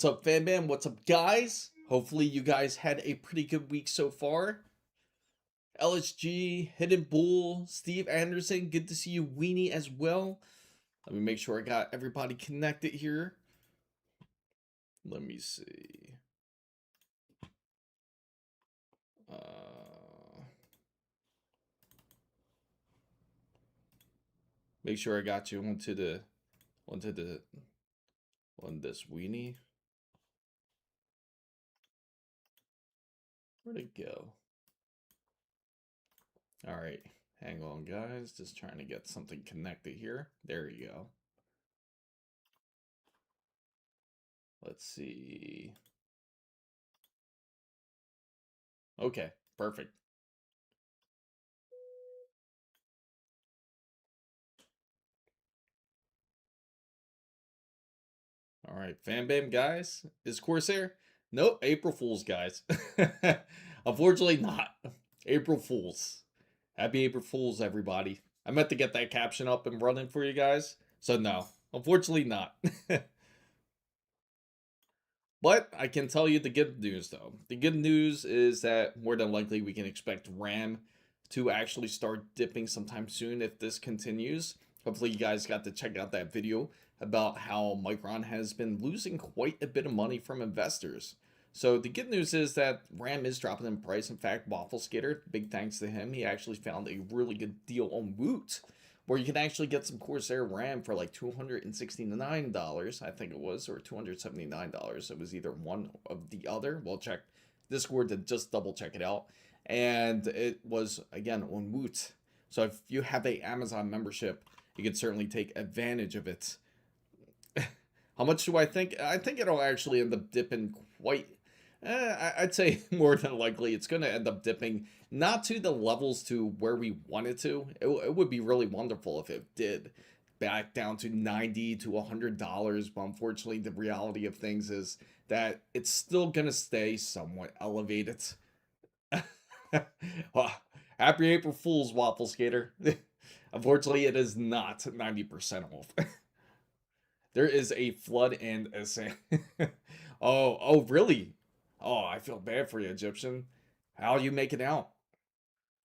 up, fam bam? What's up, guys? Hopefully you guys had a pretty good week so far. LSG, Hidden Bull, Steve Anderson, good to see you, Weenie, as well. Let me make sure I got everybody connected here. Let me see. Make sure I got you onto this Weenie. Where'd it go? All right, hang on, guys. Just trying to get something connected here. There you go. Let's see. Okay, perfect. All right, fan bam, guys. Is Corsair? Nope, April Fools, guys. Unfortunately, not. April Fools. Happy April Fools, everybody. I meant to get that caption up and running for you guys. So, no, unfortunately, not. But I can tell you the good news, though. The good news is that more than likely we can expect RAM to actually start dipping sometime soon if this continues. Hopefully you guys got to check out that video about how Micron has been losing quite a bit of money from investors. So the good news is that RAM is dropping in price. In fact, Waffle Skater, big thanks to him, he actually found a really good deal on Woot, where you can actually get some Corsair RAM for like $269, I think it was, or $279. It was either one of the other. We'll check Discord to just double check it out. And it was, again, on Woot. So if you have a Amazon membership, you can certainly take advantage of it. How much do I think? I think it'll actually end up dipping quite... I'd say more than likely it's going to end up dipping, not to the levels to where we want it to. It would be really wonderful if it did back down to $90 to $100, but unfortunately the reality of things is that it's still going to stay somewhat elevated. Well, happy April Fool's, Waffle Skater. Unfortunately, it is not 90% off. There is a flood and a sand. Oh, really? Oh, I feel bad for you, Egyptian. How are you making out?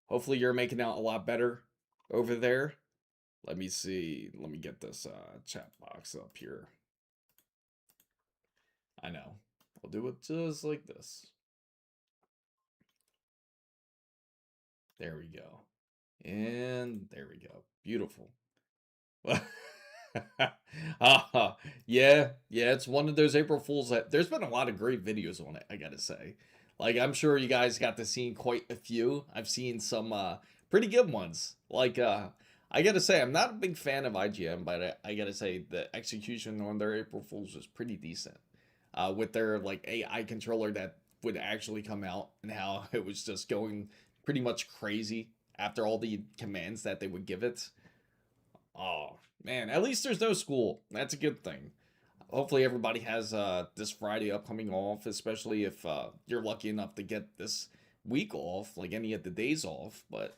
Hopefully you're making out a lot better over there. Let me see. Let me get this chat box up here. I know. I'll do it just like this. There we go. And there we go. Beautiful. Yeah, it's one of those April Fools that there's been a lot of great videos on it, I gotta say. Like, I'm sure you guys got to see quite a few. I've seen some pretty good ones. Like, I gotta say, I'm not a big fan of IGM, but I gotta say the execution on their April Fools was pretty decent. With their, like, AI controller that would actually come out and how it was just going pretty much crazy after all the commands that they would give it. Oh, man, at least there's no school. That's a good thing. Hopefully everybody has this Friday upcoming off, especially if you're lucky enough to get this week off, like any of the days off. But,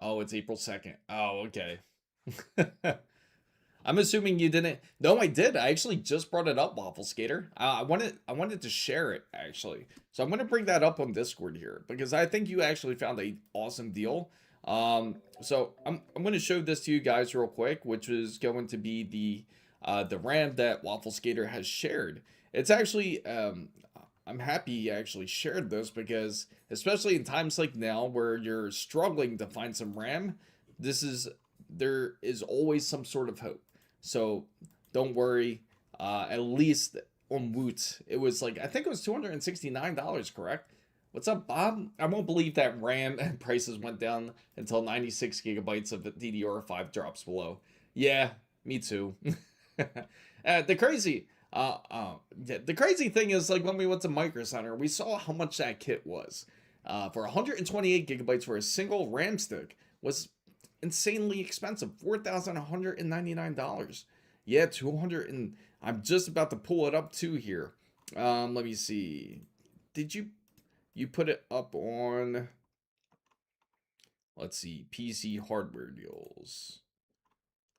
oh, it's April 2nd. Oh, okay. I'm assuming you didn't. No, I did. I actually just brought it up, Waffle Skater. I wanted to share it, actually. So I'm going to bring that up on Discord here because I think you actually found a awesome deal. So I'm going to show this to you guys real quick, which is going to be the RAM that Waffle Skater has shared. It's actually I'm happy he actually shared this because especially in times like now where you're struggling to find some RAM, there is always some sort of hope. So don't worry. At least on Woot, it was like I think it was $269, correct? What's up, Bob? I won't believe that RAM prices went down until 96 gigabytes of DDR5 drops below. Yeah, me too. The crazy, yeah, the crazy thing is like when we went to Micro Center, we saw how much that kit was. For 128 gigabytes for a single RAM stick was insanely expensive, $4,199. Yeah, 200 and I'm just about to pull it up too here. Let me see. Did you put it up on, let's see, PC hardware deals.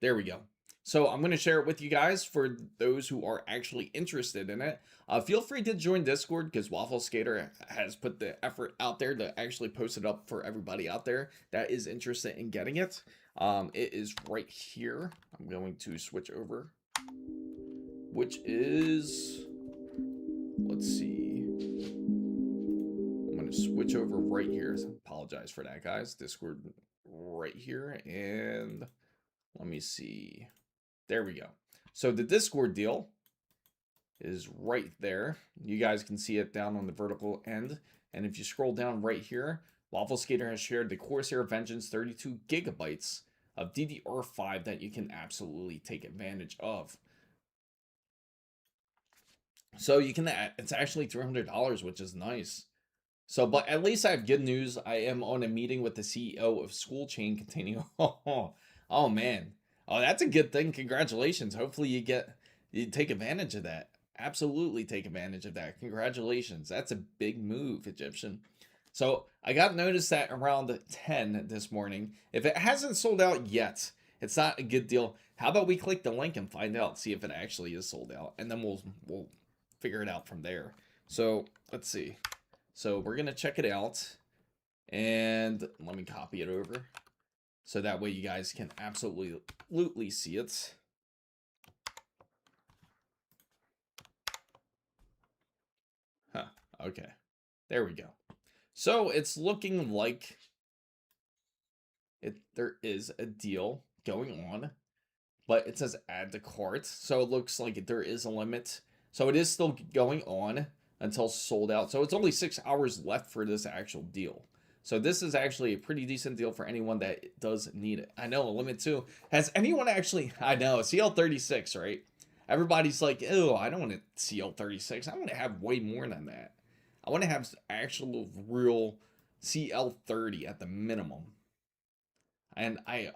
There we go. So I'm going to share it with you guys for those who are actually interested in it. Feel free to join Discord because Waffle Skater has put the effort out there to actually post it up for everybody out there that is interested in getting it. It is right here. I'm going to switch over, which is, let's see. I'm going to switch over right here. Apologize for that, guys. Discord right here. And let me see. There we go. So the Discord deal is right there. You guys can see it down on the vertical end. And if you scroll down right here, Waffle Skater has shared the Corsair Vengeance 32 gigabytes of DDR5 that you can absolutely take advantage of. So you can, it's actually $300, which is nice. So, but at least I have good news. I am on a meeting with the CEO of School Chain containing, oh man. Oh, that's a good thing. Congratulations. Hopefully you take advantage of that. Absolutely take advantage of that. Congratulations. That's a big move, Egyptian. So I got notice that around 10 this morning. If it hasn't sold out yet, it's not a good deal. How about we click the link and find out, see if it actually is sold out, and then we'll figure it out from there. So let's see. So we're gonna check it out, and let me copy it over. So that way you guys can absolutely see it. Huh, okay. There we go. So it's looking like there is a deal going on, but it says add to cart. So it looks like there is a limit. So it is still going on until sold out. So it's only 6 hours left for this actual deal. So this is actually a pretty decent deal for anyone that does need it. I know, a limit too. Has anyone actually, I know, CL36, right? Everybody's like, ew, I don't want a CL36. I want to have way more than that. I want to have actual real CL30 at the minimum. And I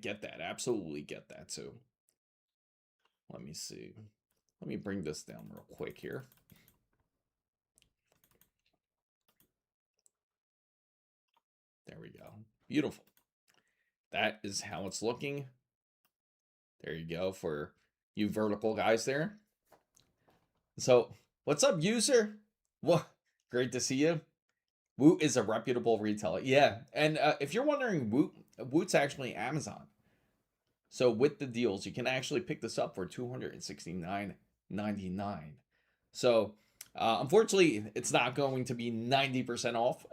get that. Absolutely get that too. Let me see. Let me bring this down real quick here. There we go. Beautiful. That is how it's looking. There you go for you vertical guys there. So, what's up, user? What? Great to see you. Woot is a reputable retailer. Yeah, and if you're wondering, Woot's actually Amazon. So with the deals, you can actually pick this up for $269.99. So unfortunately, it's not going to be 90% off.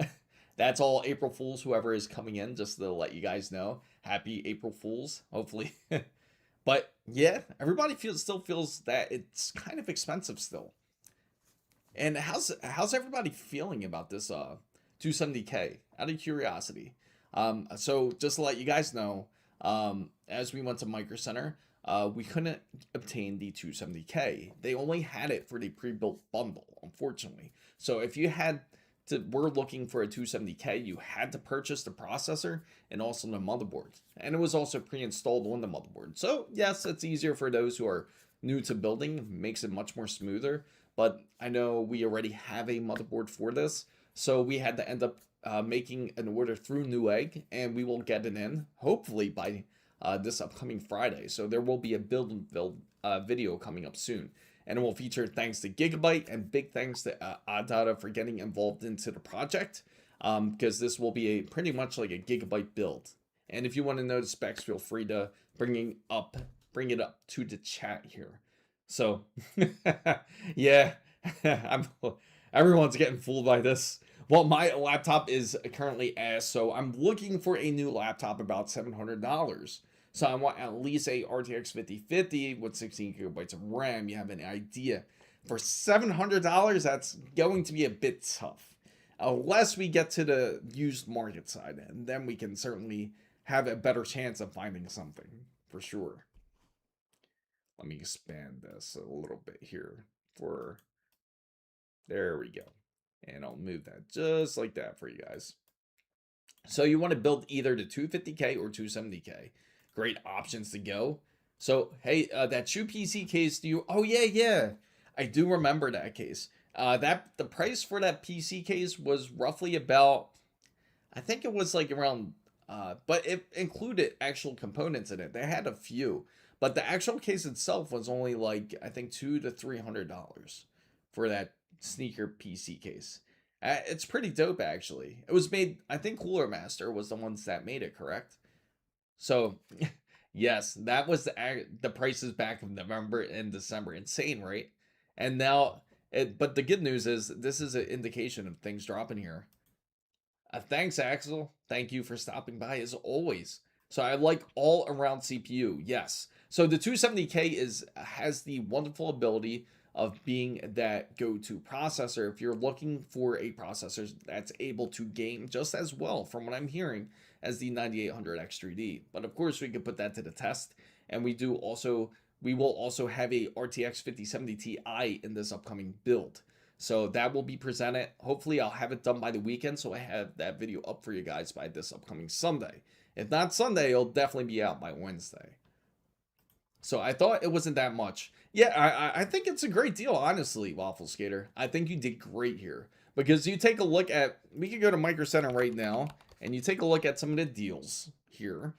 That's all April Fools, whoever is coming in, just to let you guys know. Happy April Fools, hopefully. But yeah, everybody still feels that it's kind of expensive still. And how's everybody feeling about this 270K? Out of curiosity. So just to let you guys know, as we went to Micro Center, we couldn't obtain the 270K. They only had it for the pre-built bundle, unfortunately. So if you were looking for a 270K, you had to purchase the processor and also the motherboard. And it was also pre-installed on the motherboard. So yes, it's easier for those who are new to building, makes it much more smoother. But I know we already have a motherboard for this, so we had to end up making an order through Newegg, and we will get it in hopefully by this upcoming Friday. So there will be a build video coming up soon, and it will feature thanks to Gigabyte and big thanks to Adata for getting involved into the project, because this will be pretty much like a Gigabyte build. And if you want to know the specs, feel free to bring it up to the chat here. So yeah, everyone's getting fooled by this. Well, my laptop is currently ass, so I'm looking for a new laptop about $700. So I want at least a RTX 5050 with 16 gigabytes of RAM. You have an idea. For $700, that's going to be a bit tough. Unless we get to the used market side, and then we can certainly have a better chance of finding something, for sure. Let me expand this a little bit here there we go. And I'll move that just like that for you guys. So you want to build either the 250K or 270K. Great options to go. So, hey, that Shu PC case, oh yeah. I do remember that case. The price for that PC case was roughly about, I think it was like around, but it included actual components in it. They had a few, But the actual case itself was only like, I think, $200 to $300 for that sneaker PC case. It's pretty dope, actually. It was made, I think Cooler Master was the ones that made it, correct? So, yes, that was the prices back in November and December. Insane, right? And now, but the good news is this is an indication of things dropping here. Thanks, Axel. Thank you for stopping by as always. So I like all around CPU. Yes. So the 270K has the wonderful ability of being that go-to processor if you're looking for a processor that's able to game just as well, from what I'm hearing, as the 9800 X3D. But of course, we could put that to the test, and we will also have a RTX 5070 Ti in this upcoming build. So that will be presented. Hopefully I'll have it done by the weekend, so I have that video up for you guys by this upcoming Sunday. If not Sunday, it'll definitely be out by Wednesday. So I thought it wasn't that much. Yeah, I think it's a great deal, honestly, Waffle Skater. I think you did great here. Because you take a look at, we could go to Micro Center right now, and you take a look at some of the deals here.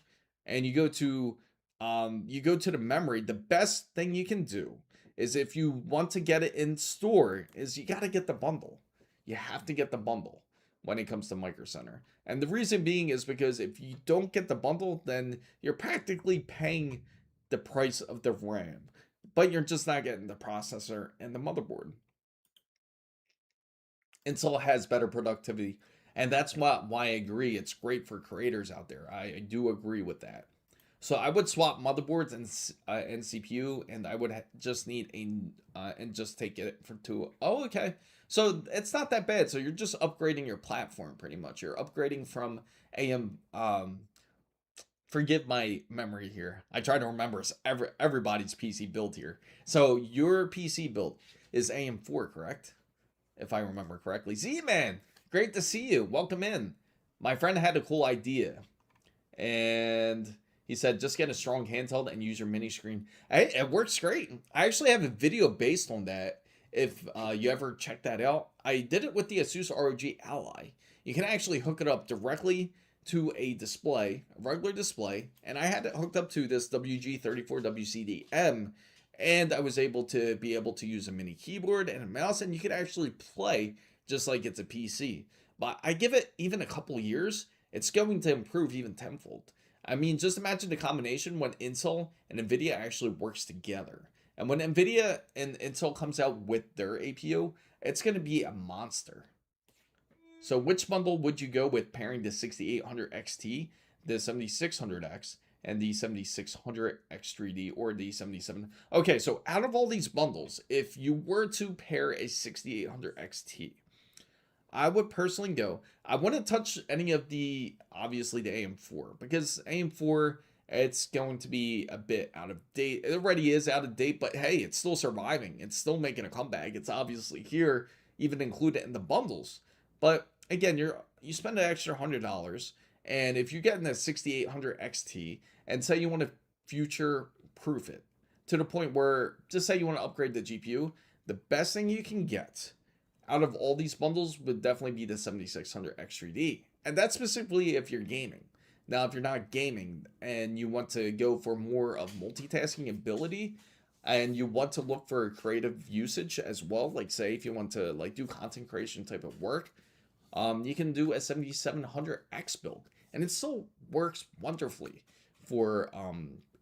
And you go to the memory. The best thing you can do is, if you want to get it in store, is you got to get the bundle. You have to get the bundle when it comes to Micro Center. And the reason being is because if you don't get the bundle, then you're practically paying the price of the RAM, but you're just not getting the processor and the motherboard. Intel has better productivity, and that's why I agree it's great for creators out there. I do agree with that. So I would swap motherboards and CPU, and I would just need and just take it to. Oh, okay. So it's not that bad. So you're just upgrading your platform pretty much. You're upgrading from AM. Forgive my memory here. I try to remember everybody's PC build here. So your PC build is AM4, correct? If I remember correctly. Z-Man, great to see you. Welcome in. My friend had a cool idea, and he said, just get a strong handheld and use your mini screen. Hey, it works great. I actually have a video based on that. If you ever check that out, I did it with the Asus ROG Ally. You can actually hook it up directly to a display, a regular display, and I had it hooked up to this WG34WCDM, and I was able to use a mini keyboard and a mouse, and you could actually play just like it's a PC. But I give it even a couple years, it's going to improve even tenfold. I mean, just imagine the combination when Intel and NVIDIA actually works together. And when NVIDIA and Intel comes out with their APU, it's going to be a monster. So which bundle would you go with pairing the 6800 XT, the 7600X, and the 7600 X3D, or the 77? Okay, so out of all these bundles, if you were to pair a 6800 XT, I would personally go, I wouldn't touch any of obviously the AM4, because AM4, it's going to be a bit out of date. It already is out of date, but hey, it's still surviving. It's still making a comeback. It's obviously here, even included in the bundles. But again, you spend an extra $100, and if you're getting that 6800 XT, and say you want to future proof it to the point where, just say you want to upgrade the GPU, the best thing you can get out of all these bundles would definitely be the 7600 X3D. And that's specifically if you're gaming. Now, if you're not gaming and you want to go for more of multitasking ability, and you want to look for creative usage as well, like say if you want to like do content creation type of work, you can do a 7700X build, and it still works wonderfully for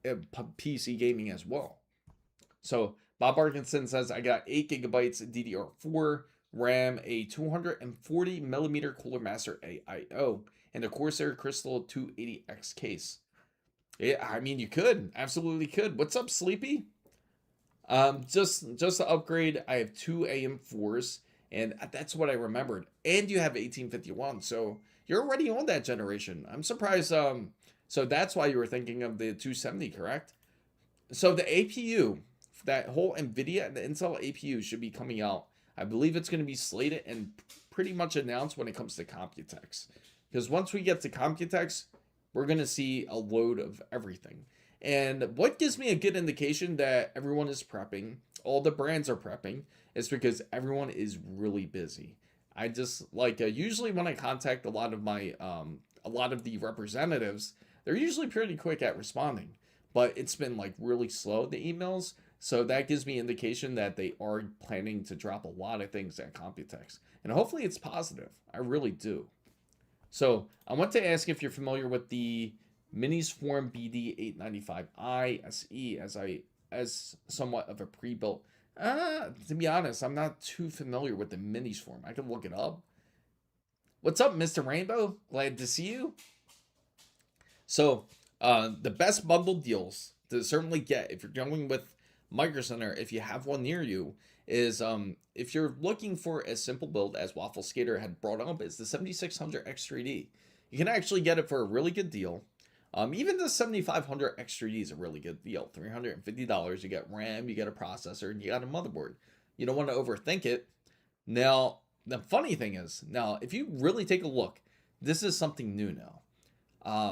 PC gaming as well. So Bob Arkinson says, I got 8 gigabytes DDR4 RAM, a 240 millimeter Cooler Master AIO, and a Corsair Crystal 280X case. Yeah, I mean, you could, absolutely could. What's up, Sleepy? Just to upgrade, I have 2 AM4s, and that's what I remembered. And you have 1851, so you're already on that generation. I'm surprised. So that's why you were thinking of the 270, correct? So the APU, that whole NVIDIA and the Intel APU should be coming out. I believe it's going to be slated and pretty much announced when it comes to Computex. Because once we get to Computex, we're going to see a load of everything. And what gives me a good indication that everyone is prepping, all the brands are prepping, is because everyone is really busy. I just like usually when I contact a lot of the representatives, they're usually pretty quick at responding. but it's been like really slow, the emails. So that gives me indication that they are planning to drop a lot of things at Computex. And hopefully it's positive. I really do. So I want to ask if you're familiar with the Minis Form BD895i SE as somewhat of a pre-built. To be honest, I'm not too familiar with the Minis Form. I can look it up. What's up, Mr. Rainbow? Glad to see you. So the best bundle deals to certainly get if you're going with Micro Center, if you have one near you, is if you're looking for a simple build, as Waffle Skater had brought up, is the 7600 X3D. You can actually get it for a really good deal. Even the 7500 X3D is a really good deal. $350. You get RAM, you get a processor, and you got a motherboard. You don't want to overthink it. Now, the funny thing is, now if you really take a look, this is something new now.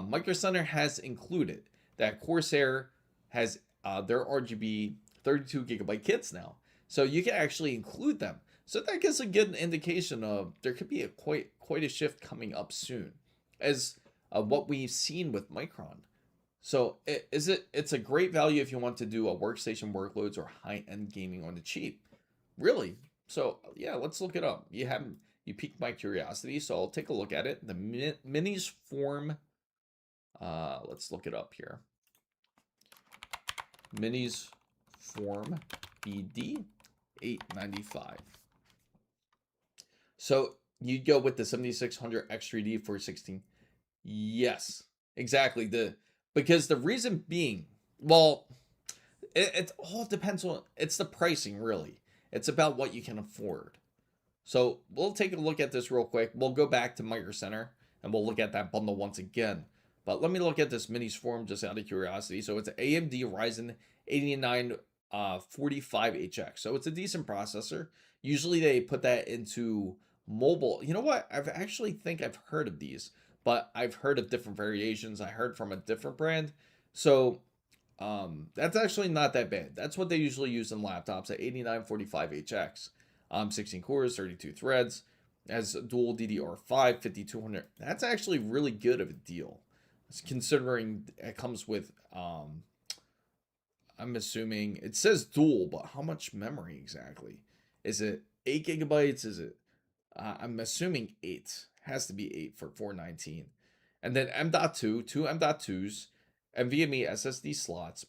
Micro Center has included that Corsair has their RGB 32 gigabyte kits now. So you can actually include them. So that gives a good indication of there could be a quite a shift coming up soon, as what we've seen with Micron. So it's a great value if you want to do a workstation workloads or high-end gaming on the cheap. Really. So yeah, let's look it up. You piqued my curiosity, so I'll take a look at it. The Minis Form. Let's look it up here. Minis Form BD 895. So you'd go with the 7600 X3D for 16. Yes, exactly. Because the reason being, well, it all depends on, it's the pricing really. It's about what you can afford. So we'll take a look at this real quick. We'll go back to Micro Center and we'll look at that bundle once again. But let me look at this Minis Form just out of curiosity. So it's an AMD Ryzen 8945HX. So it's a decent processor. Usually they put that into mobile. You know what? I've actually think I've heard of these, but I've heard of different variations. I heard from a different brand. So that's actually not that bad. That's what they usually use in laptops at 8945HX. 16 cores, 32 threads, has dual DDR5, 5200. That's actually really good of a deal, considering it comes with, I'm assuming, it says dual, but how much memory exactly? Is it 8 gigabytes? Is it, I'm assuming 8. Has to be 8 for 419. And then M.2, two M.2s, NVMe SSD slots,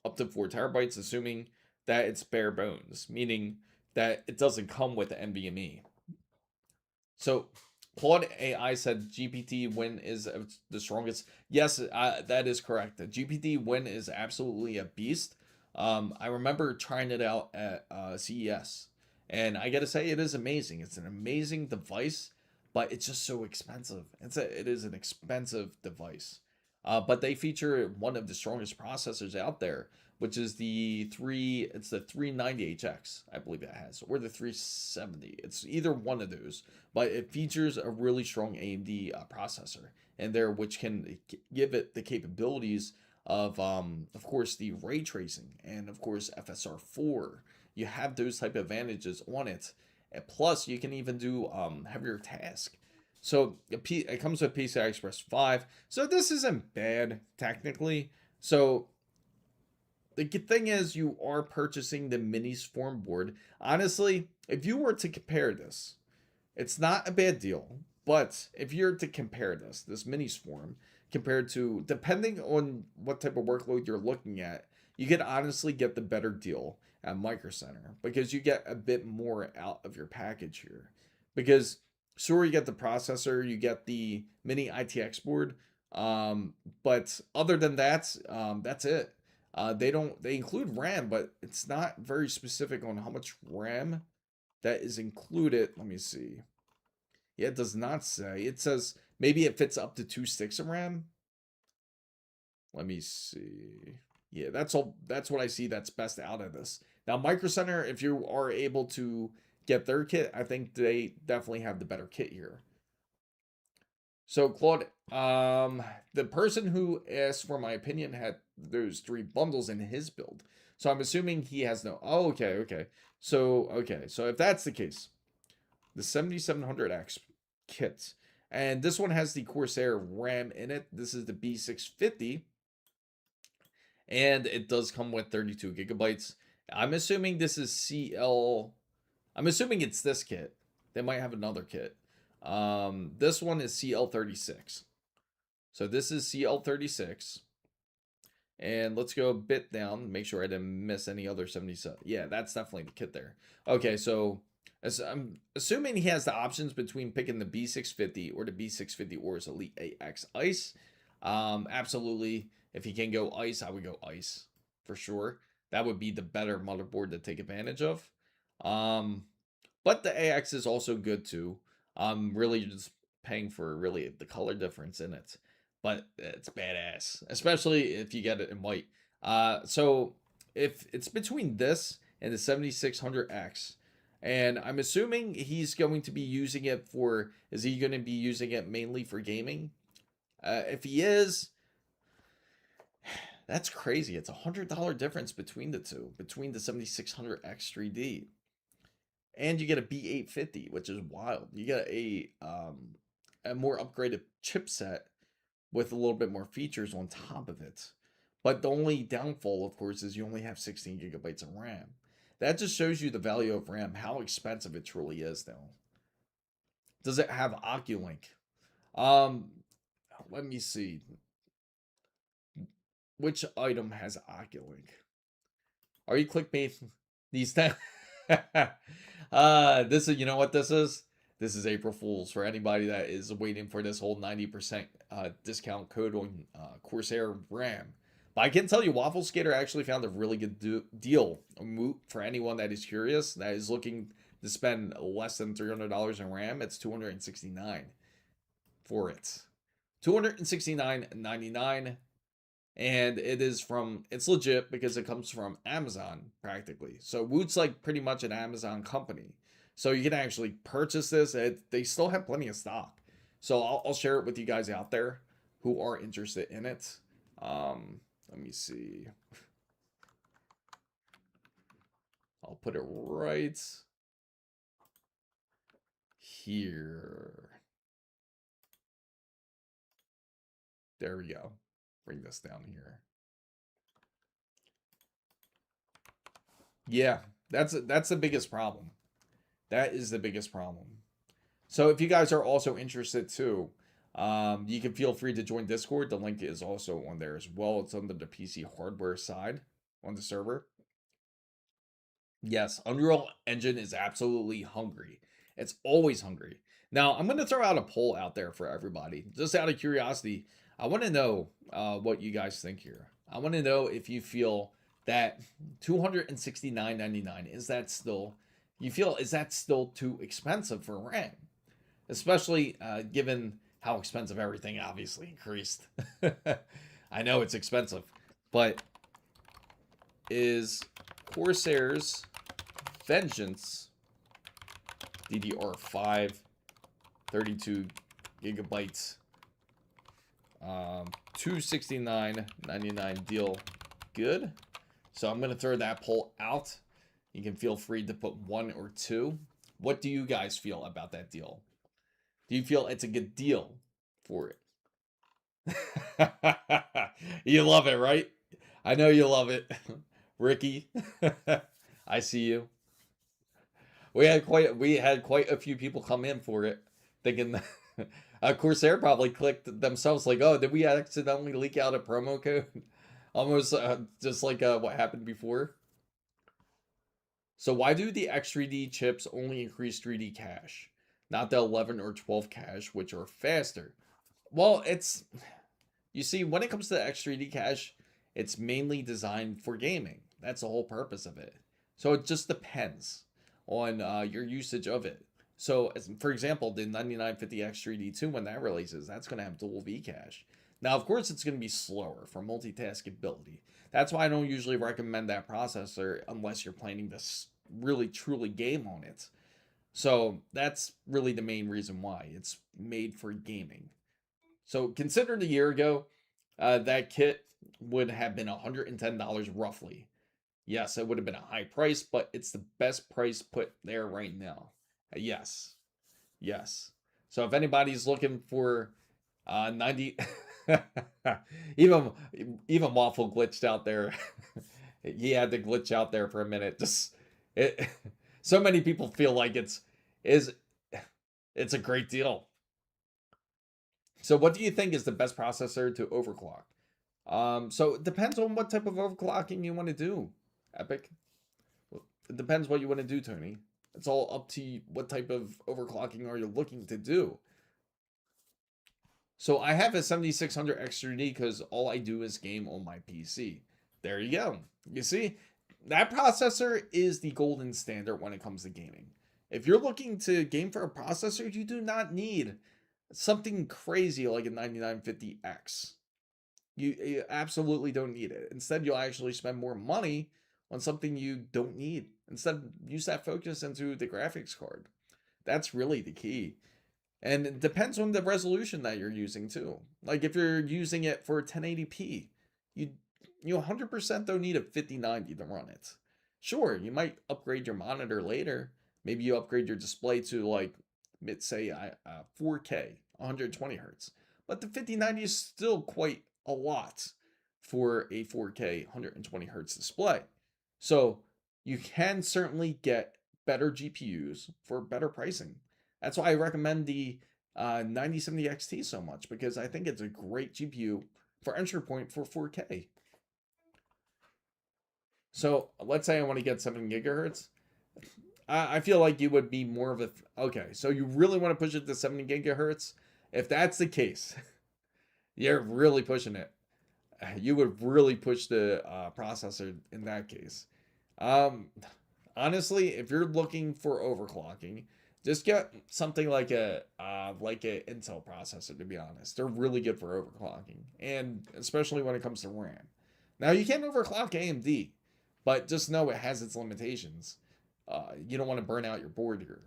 up to 4 terabytes, assuming that it's bare bones, meaning that it doesn't come with NVMe. So Claude AI said GPT Win is the strongest. Yes, that is correct. The GPT Win is absolutely a beast. I remember trying it out at CES, and I gotta say it is amazing. It's an amazing device, but it's just so expensive. It is an expensive device. But they feature one of the strongest processors out there, which is the 390HX, I believe it has, or the 370. It's either one of those, but it features a really strong AMD processor in there, which can give it the capabilities of course, the ray tracing and of course FSR4. You have those type of advantages on it, and plus you can even do heavier tasks. So it comes with PCI Express 5. So this isn't bad technically. So the good thing is you are purchasing the Minis Form board. Honestly, if you were to compare this, it's not a bad deal. But if you're to compare this Minis Form, compared to, depending on what type of workload you're looking at, you could honestly get the better deal at Micro Center, because you get a bit more out of your package here. Because sure, you get the processor, you get the mini ITX board, but other than that, that's it. They include RAM, but it's not very specific on how much RAM that is included. Let me see. Yeah, it does not say. It says maybe it fits up to 2 sticks of RAM. Let me see. Yeah, that's all. That's what I see that's best out of this. Now, Micro Center, if you are able to get their kit, I think they definitely have the better kit here. So Claude, the person who asked for my opinion had those 3 bundles in his build. So I'm assuming he has no. Oh, okay. So if that's the case, the 7700X kit, and this one has the Corsair RAM in it. This is the B650, And it does come with 32 gigabytes. I'm assuming this is CL. I'm assuming it's this kit. They might have another kit. This one is CL36. So this is CL36. And let's go a bit down, make sure I didn't miss any other 77. Yeah, that's definitely the kit there. Okay, so as I'm assuming he has the options between picking the B650 or the B650 or his Elite AX Ice. Absolutely, if he can go Ice, I would go Ice for sure. That would be the better motherboard to take advantage of. But the AX is also good too. I'm really just paying for really the color difference in it, but it's badass, especially if you get it in white. So if it's between this and the 7600X, and I'm assuming he's going to be using it for, is he going to be using it mainly for gaming? If he is, that's crazy. It's $100 difference between the two, between the 7600X 3D and you get a B850, which is wild. You get a more upgraded chipset with a little bit more features on top of it. But the only downfall, of course, is you only have 16 gigabytes of RAM. That just shows you the value of RAM, how expensive it truly is, though. Does it have Oculink? Um, Let me see. Which item has Oculink? Are you clickbait? These things. This is, you know what this is? This is April Fool's for anybody that is waiting for this whole 90% discount code on Corsair RAM. But I can tell you, Waffle Skater actually found a really good deal for anyone that is curious, that is looking to spend less than $300 in RAM. It's $269 for it. $269.99. And it's legit because it comes from Amazon practically. So Woot's like pretty much an Amazon company. So you can actually purchase this. They still have plenty of stock. So I'll share it with you guys out there who are interested in it. Let me see. I'll put it right here. There we go. Bring this down here. Yeah, that's the biggest problem. That is the biggest problem. So if you guys are also interested too, you can feel free to join Discord. The link is also on there as well. It's under the PC hardware side on the server. Yes, Unreal Engine is absolutely hungry. It's always hungry. Now, I'm going to throw out a poll out there for everybody. Just out of curiosity, I want to know what you guys think here. I want to know if you feel that $269.99 is that still too expensive for RAM? Especially given how expensive everything obviously increased. I know it's expensive, but is Corsair's Vengeance DDR5 32 gigabytes 269.99 deal good? So I'm gonna throw that poll out. You can feel free to put 1 or 2. What do you guys feel about that deal? Do you feel it's a good deal for it? You love it, right? I know you love it. Ricky, I see you. We had quite a few people come in for it, thinking Corsair probably clicked themselves like, oh, did we accidentally leak out a promo code? Almost just like what happened before. So why do the X3D chips only increase 3D cache, not the 11 or 12 cache, which are faster? Well, you see, when it comes to the X3D cache, it's mainly designed for gaming. That's the whole purpose of it. So it just depends on your usage of it. So, for example, the 9950X3D2, when that releases, that's going to have dual V cache. Now, of course, it's going to be slower for multitaskability. That's why I don't usually recommend that processor unless you're planning to really, truly game on it. So that's really the main reason why. It's made for gaming. So considered a year ago, that kit would have been $110 roughly. Yes, it would have been a high price, but it's the best price put there right now. Yes. Yes. So if anybody's looking for 90 even even Waffle glitched out there. He had to glitch out there for a minute. Just it. So many people feel like is it's a great deal. So what do you think is the best processor to overclock? So it depends on what type of overclocking you want to do. Epic. It depends what you want to do, Tony. It's all up to you. What type of overclocking are you looking to do? So I have a 7600 X3D because all I do is game on my PC. There you go. You see, that processor is the golden standard when it comes to gaming. If you're looking to game for a processor, you do not need something crazy like a 9950X. You absolutely don't need it. Instead, you'll actually spend more money on something you don't need. Instead, use that focus into the graphics card. That's really the key. And it depends on the resolution that you're using too. Like if you're using it for 1080p, you you 100% don't need a 5090 to run it. Sure, you might upgrade your monitor later. Maybe you upgrade your display to like say 4K, 120 hertz. But the 5090 is still quite a lot for a 4K 120 hertz display. So you can certainly get better GPUs for better pricing. That's why I recommend the 9070 XT so much because I think it's a great GPU for entry point for 4K. So let's say I want to get 7 gigahertz. I feel like you would be more of a okay. So you really want to push it to 7 gigahertz? If that's the case, you're really pushing it. You would really push the processor in that case. Um, Honestly, if you're looking for overclocking, just get something like a Intel processor. To be honest, they're really good for overclocking, and especially when it comes to RAM. Now you can overclock AMD, but just know it has its limitations. You don't want to burn out your board here.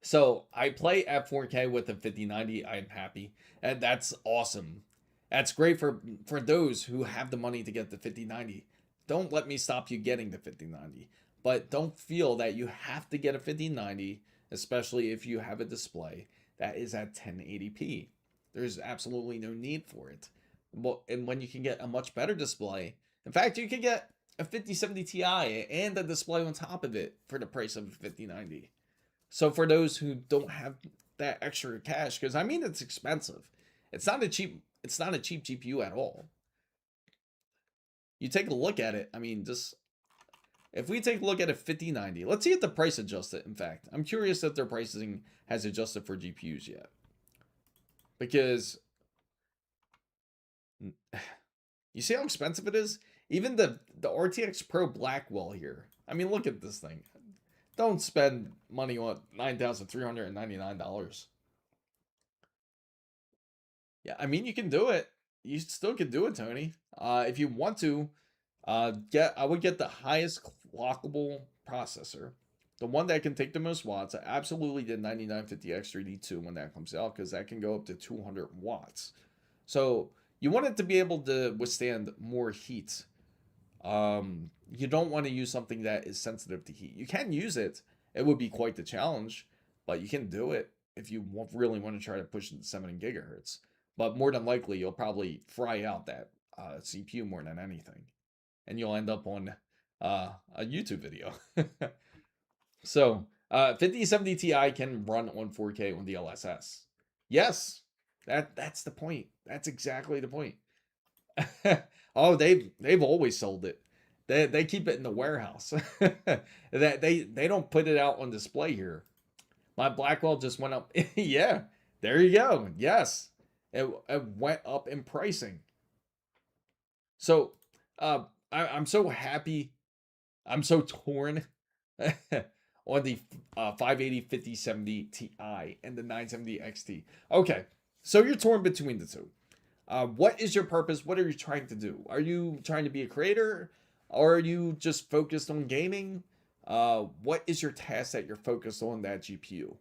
So I play at 4K with the 5090. I'm happy, and that's awesome. That's great for those who have the money to get the 5090. Don't let me stop you getting the 5090, but don't feel that you have to get a 5090, especially if you have a display that is at 1080p. There's absolutely no need for it. Well, and when you can get a much better display, in fact, you can get a 5070 Ti and a display on top of it for the price of a 5090. So for those who don't have that extra cash, because I mean it's expensive. It's not a cheap GPU at all. You take a look at it, I mean, just if we take a look at a 5090, let's see if the price adjusted. In fact, I'm curious if their pricing has adjusted for GPUs yet. Because you see how expensive it is? Even the RTX Pro Blackwell here. I mean, look at this thing. Don't spend money on $9,399. Yeah, I mean you can do it. You still can do it, Tony. If you want to, I would get the highest clockable processor, the one that can take the most watts. I absolutely did 9950X3D2 when that comes out because that can go up to 200 watts. So you want it to be able to withstand more heat. You don't want to use something that is sensitive to heat. You can use it. It would be quite the challenge, but you can do it if you really want to try to push it to 7 gigahertz. But more than likely, you'll probably fry out that CPU more than anything, and you'll end up on a YouTube video. So 5070 Ti can run on 4K on the LSS. Yes, that's the point. That's exactly the point. Oh, they've always sold it. They keep it in the warehouse. That they don't put it out on display here. My Blackwell just went up. Yeah, there you go. Yes, it went up in pricing. So I'm so happy. I'm so torn on the 580 5070 Ti and the 970 XT. Okay, so you're torn between the two. What is your purpose? What are you trying to do? Are you trying to be a creator? Or are you just focused on gaming? What is your task that you're focused on that GPU?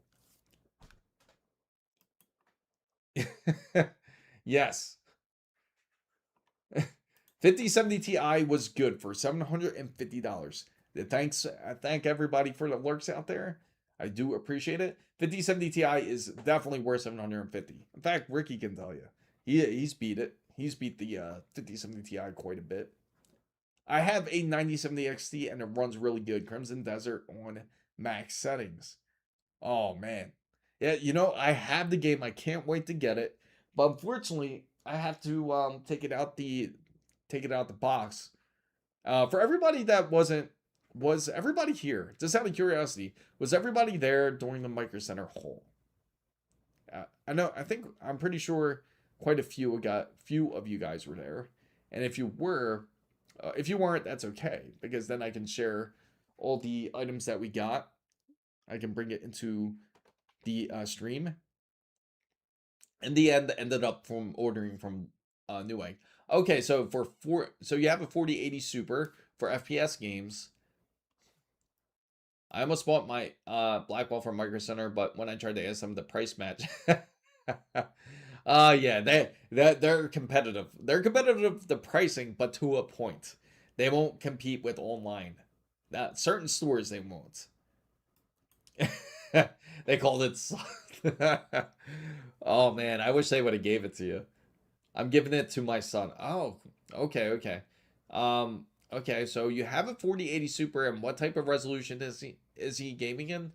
Yes. 5070 Ti was good for $750. Thanks, I thank everybody for the lurks out there. I do appreciate it. 5070 Ti is definitely worth 750. In fact, Ricky can tell you. He's beat it. He's beat the 5070 Ti quite a bit. I have a 9070 XT and it runs really good. Crimson Desert on max settings. Oh man. Yeah, I have the game. I can't wait to get it. But unfortunately, I have to take it out the box. For everybody that was everybody here? Just out of curiosity, was everybody there during the Micro Center haul? I'm pretty sure quite a few of you guys were there, and if you weren't, that's okay because then I can share all the items that we got. I can bring it into the stream. In the end, ended up from ordering from Newegg. Okay, so so you have a 4080 Super for FPS games. I almost bought my Blackwell from Micro Center, but when I tried to ask them the price match, yeah, they're competitive. They're competitive the pricing, but to a point. They won't compete with online. That certain stores they won't. They called it. Oh man, I wish they would have gave it to you. I'm giving it to my son. Oh, okay, okay. Okay, so you have a 4080 Super, and what type of resolution is he gaming in?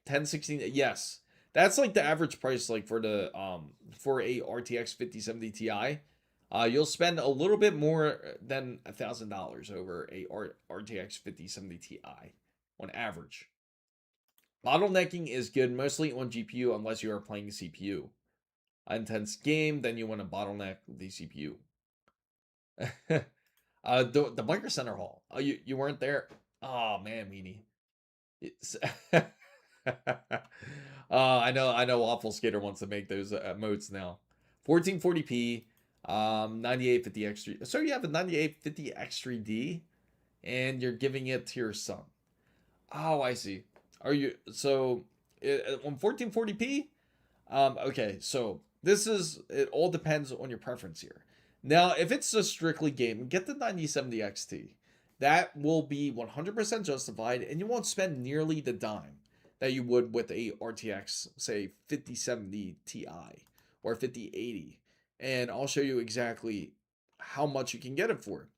1016. Yes. That's like the average price like for the for a RTX 5070 Ti. You'll spend a little bit more than $1,000 over a RTX 5070 Ti on average. Bottlenecking is good mostly on GPU unless you are playing CPU. Intense game, then you want to bottleneck the CPU. The Micro Center Hall. Oh, you weren't there? Oh man, meanie. I know Waffle Skater wants to make those modes now. 1440p, 9850X3. So you have a 9850X3D, and you're giving it to your son. Oh, I see. Are you so on 1440p? Okay, so it all depends on your preference here. Now, if it's just strictly gaming, get the 9070 XT. That will be 100% justified, and you won't spend nearly the dime that you would with a RTX, say 5070 Ti or 5080. And I'll show you exactly how much you can get it for.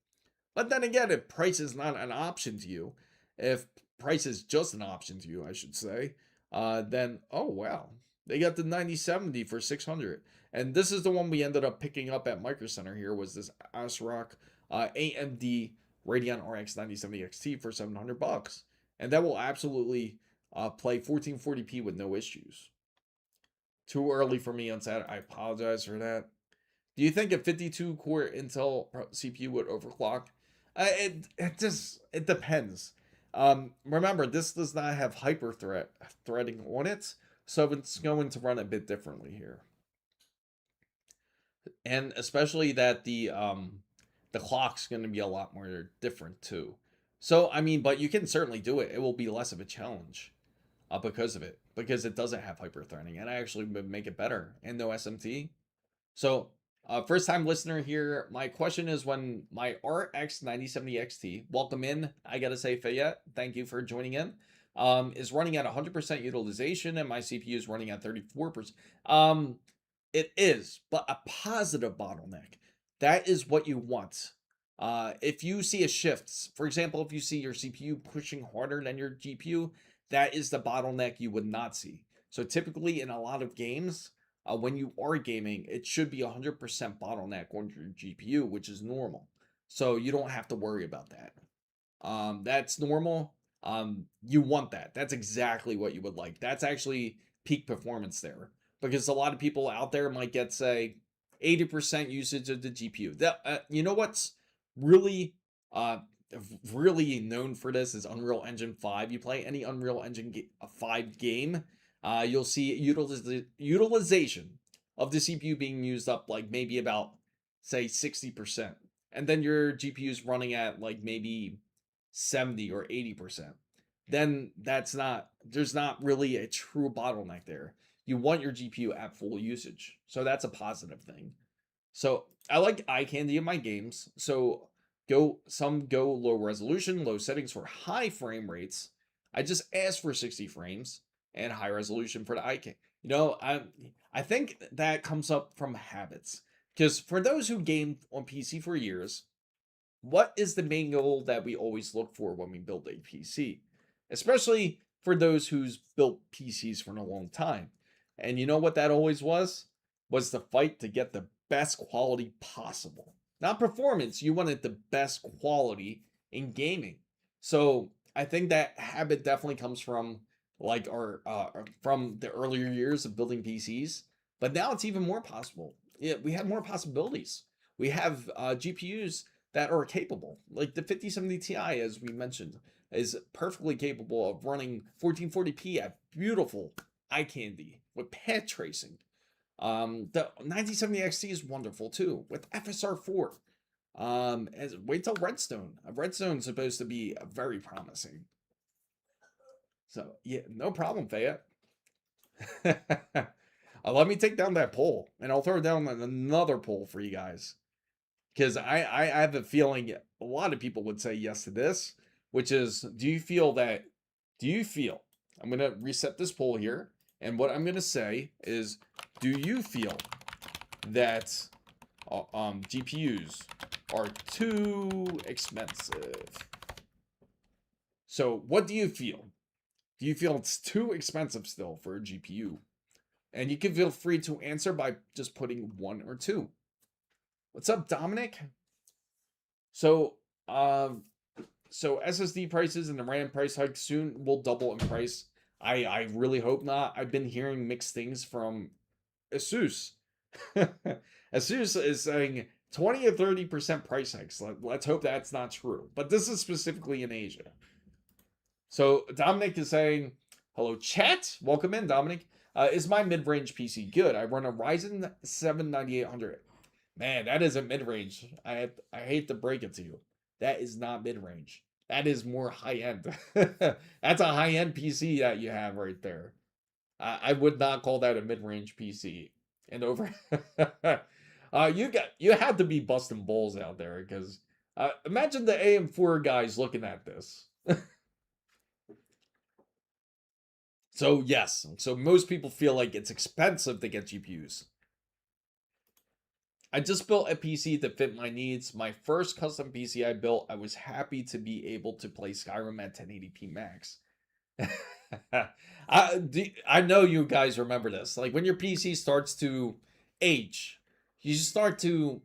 But then again, if price is not an option to you, if price is just an option to you, I should say, then oh wow, they got the 9070 for 600. And this is the one we ended up picking up at Micro Center here was this ASRock AMD Radeon RX 9070 XT for $700. And that will absolutely play 1440p with no issues. Too early for me on Saturday. I apologize for that. Do you think a 52 core Intel CPU would overclock? It depends. Remember, this does not have threading on it, so it's going to run a bit differently here. And especially that the clock's going to be a lot more different too. So I mean, but you can certainly do it. It will be less of a challenge because of it, because it doesn't have hyper-threading, and I actually would make it better and no SMT. So first time listener here, my question is when my RX 9070 XT, welcome in, I gotta say Fayette, thank you for joining in, is running at 100% utilization and my CPU is running at 34%. It is, but a positive bottleneck. That is what you want. If you see a shift, for example, if you see your CPU pushing harder than your GPU, that is the bottleneck you would not see. So typically in a lot of games, when you are gaming, it should be 100% bottleneck on your GPU, which is normal. So you don't have to worry about that. That's normal. You want that. That's exactly what you would like. That's actually peak performance there. Because a lot of people out there might get, say, 80% usage of the GPU. That you know what's really really known for this is Unreal Engine 5. You play any Unreal Engine 5 game, you'll see utilization of the CPU being used up like maybe about say 60%. And then your GPU is running at like maybe 70 or 80%. Then there's not really a true bottleneck there. You want your GPU at full usage. So that's a positive thing. So I like eye candy in my games. So some go low resolution, low settings for high frame rates. I just asked for 60 frames and high resolution for the eye candy. I think that comes up from habits. Because for those who game on PC for years, what is the main goal that we always look for when we build a PC? Especially for those who's built PCs for a long time. And you know what that always was? Was the fight to get the best quality possible. Not performance, you wanted the best quality in gaming. So I think that habit definitely comes from like our from the earlier years of building PCs, but now it's even more possible. Yeah, we have more possibilities. We have GPUs that are capable, like the 5070 Ti, as we mentioned, is perfectly capable of running 1440p at beautiful eye candy with path tracing. The 9070 XT is wonderful too with FSR4. As wait till Redstone. Redstone's supposed to be very promising. So yeah, no problem, Fayette. Let me take down that poll, and I'll throw down another poll for you guys, because I have a feeling a lot of people would say yes to this, which is, do you feel? I'm gonna reset this poll here, and what I'm gonna say is, do you feel that GPUs are too expensive? So what do you feel? Do you feel it's too expensive still for a GPU? And you can feel free to answer by just putting 1 or 2. What's up, Dominic? So, so SSD prices and the RAM price hike soon will double in price. I really hope not. I've been hearing mixed things from Asus. Asus is saying 20 or 30% price hikes. Let's hope that's not true. But this is specifically in Asia. So Dominic is saying, hello, chat. Welcome in, Dominic. Is my mid-range PC good? I run a Ryzen 7 9800. Man, that isn't mid-range. I hate to break it to you. That is not mid-range. That is more high-end. That's a high-end PC that you have right there. I would not call that a mid-range PC. And over, you have to be busting balls out there, because imagine the AM4 guys looking at this. So yes, so most people feel like it's expensive to get GPUs. I just built a PC that fit my needs. My first custom PC I built, I was happy to be able to play Skyrim at 1080p max. I know you guys remember this. Like when your PC starts to age, you start to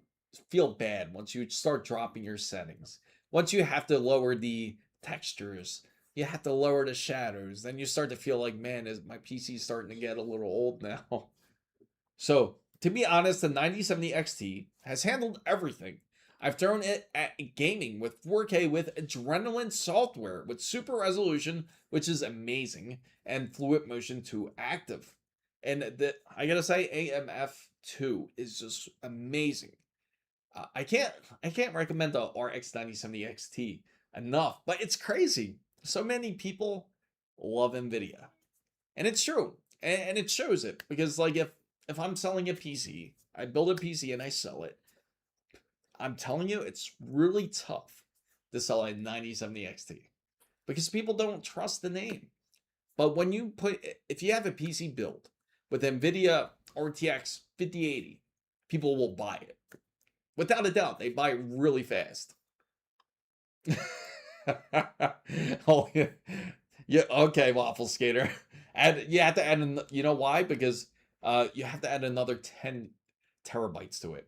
feel bad once you start dropping your settings. Once you have to lower the textures, you have to lower the shadows, then you start to feel like, man, is my PC starting to get a little old now? So, to be honest, the 9070 XT has handled everything. I've thrown it at gaming with 4K with Adrenaline software with super resolution, which is amazing, and fluid motion to active. And I gotta say, AMF2 is just amazing. I can't recommend the RX 9070 XT enough, but it's crazy. So many people love NVIDIA, and it's true, and it shows it, because like if I'm selling a PC, I build a PC and I sell it, I'm telling you, it's really tough to sell a 9070 XT because people don't trust the name. But when you if you have a PC build with NVIDIA RTX 5080, people will buy it. Without a doubt, they buy it really fast. Oh, yeah. Yeah, okay, Waffle Skater. And you have to add, you know why? Because you have to add another 10 terabytes to it.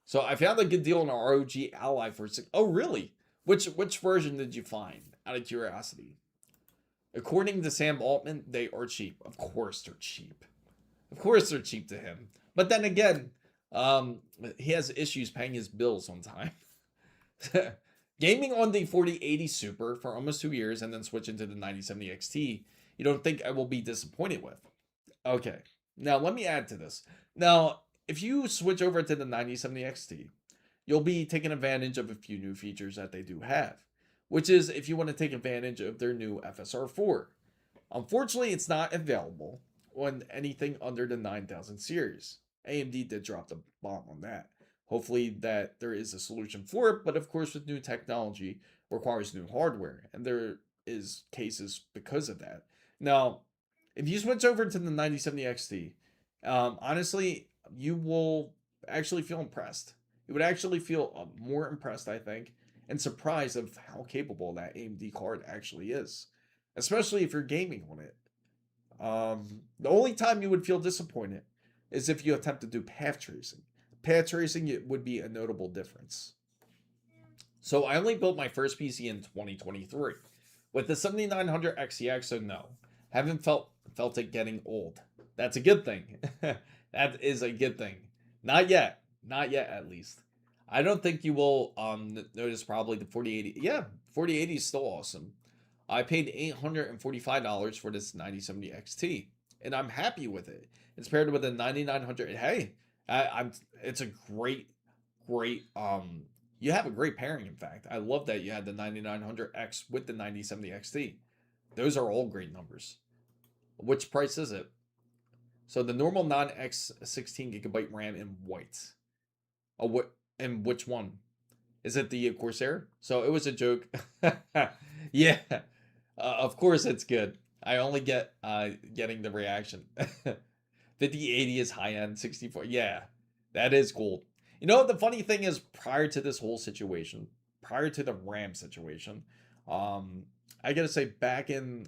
So I found a good deal on our ROG Ally for oh really? Which version did you find? Out of curiosity. According to Sam Altman, they are cheap. Of course they're cheap. Of course they're cheap to him. But then again, he has issues paying his bills on time. Gaming on the 4080 Super for almost 2 years and then switching to the 9070 XT, you don't think I will be disappointed with? Okay, now let me add to this. Now, if you switch over to the 9070 XT, you'll be taking advantage of a few new features that they do have, which is if you want to take advantage of their new FSR4. Unfortunately, it's not available on anything under the 9000 series. AMD did drop the bomb on that. Hopefully that there is a solution for it, but of course with new technology requires new hardware, and is cases because of that. Now, if you switch over to the 9070 XT, honestly, you will actually feel impressed. You would actually feel more impressed, I think, and surprised of how capable that AMD card actually is, especially if you're gaming on it. The only time you would feel disappointed is if you attempt to do path tracing. Path tracing, it would be a notable difference. So I only built my first PC in 2023 with the 7900 XTX, so no, haven't felt it getting old. That's a good thing. That is a good thing. Not yet, not yet at least. I don't think you will notice probably the 4080. Yeah, 4080 is still awesome. I paid $845 for this 9070 XT, and I'm happy with it. It's paired with a 9900. Hey, I'm. It's a great. You have a great pairing. In fact, I love that you had the 9900X with the 9070 XT. Those are all great numbers. Which price is it? So the normal non-X 16 GB RAM in white. Oh, what? And which one? Is it the Corsair? So it was a joke. Yeah, of course it's good. I only get getting the reaction. 5080 is high end. 64. Yeah, that is cool. You know, the funny thing is, prior to this whole situation, prior to the RAM situation, I gotta say, back in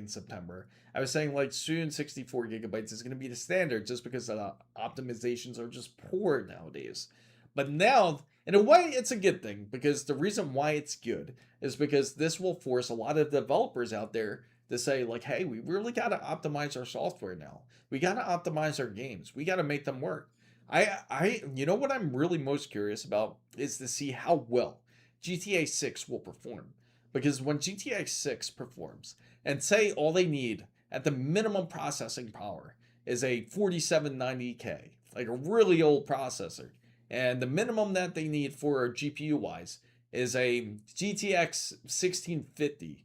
September, I was saying like soon 64 GB is gonna be the standard, just because the optimizations are just poor nowadays. But now, in a way, it's a good thing, because the reason why it's good is because this will force a lot of developers out there to say like, hey, we really got to optimize our software now. We got to optimize our games. We got to make them work. You know what I'm really most curious about is to see how well GTA 6 will perform. Because when GTA 6 performs, and say all they need at the minimum processing power is a 4790K, like a really old processor, and the minimum that they need for GPU wise is a GTX 1650,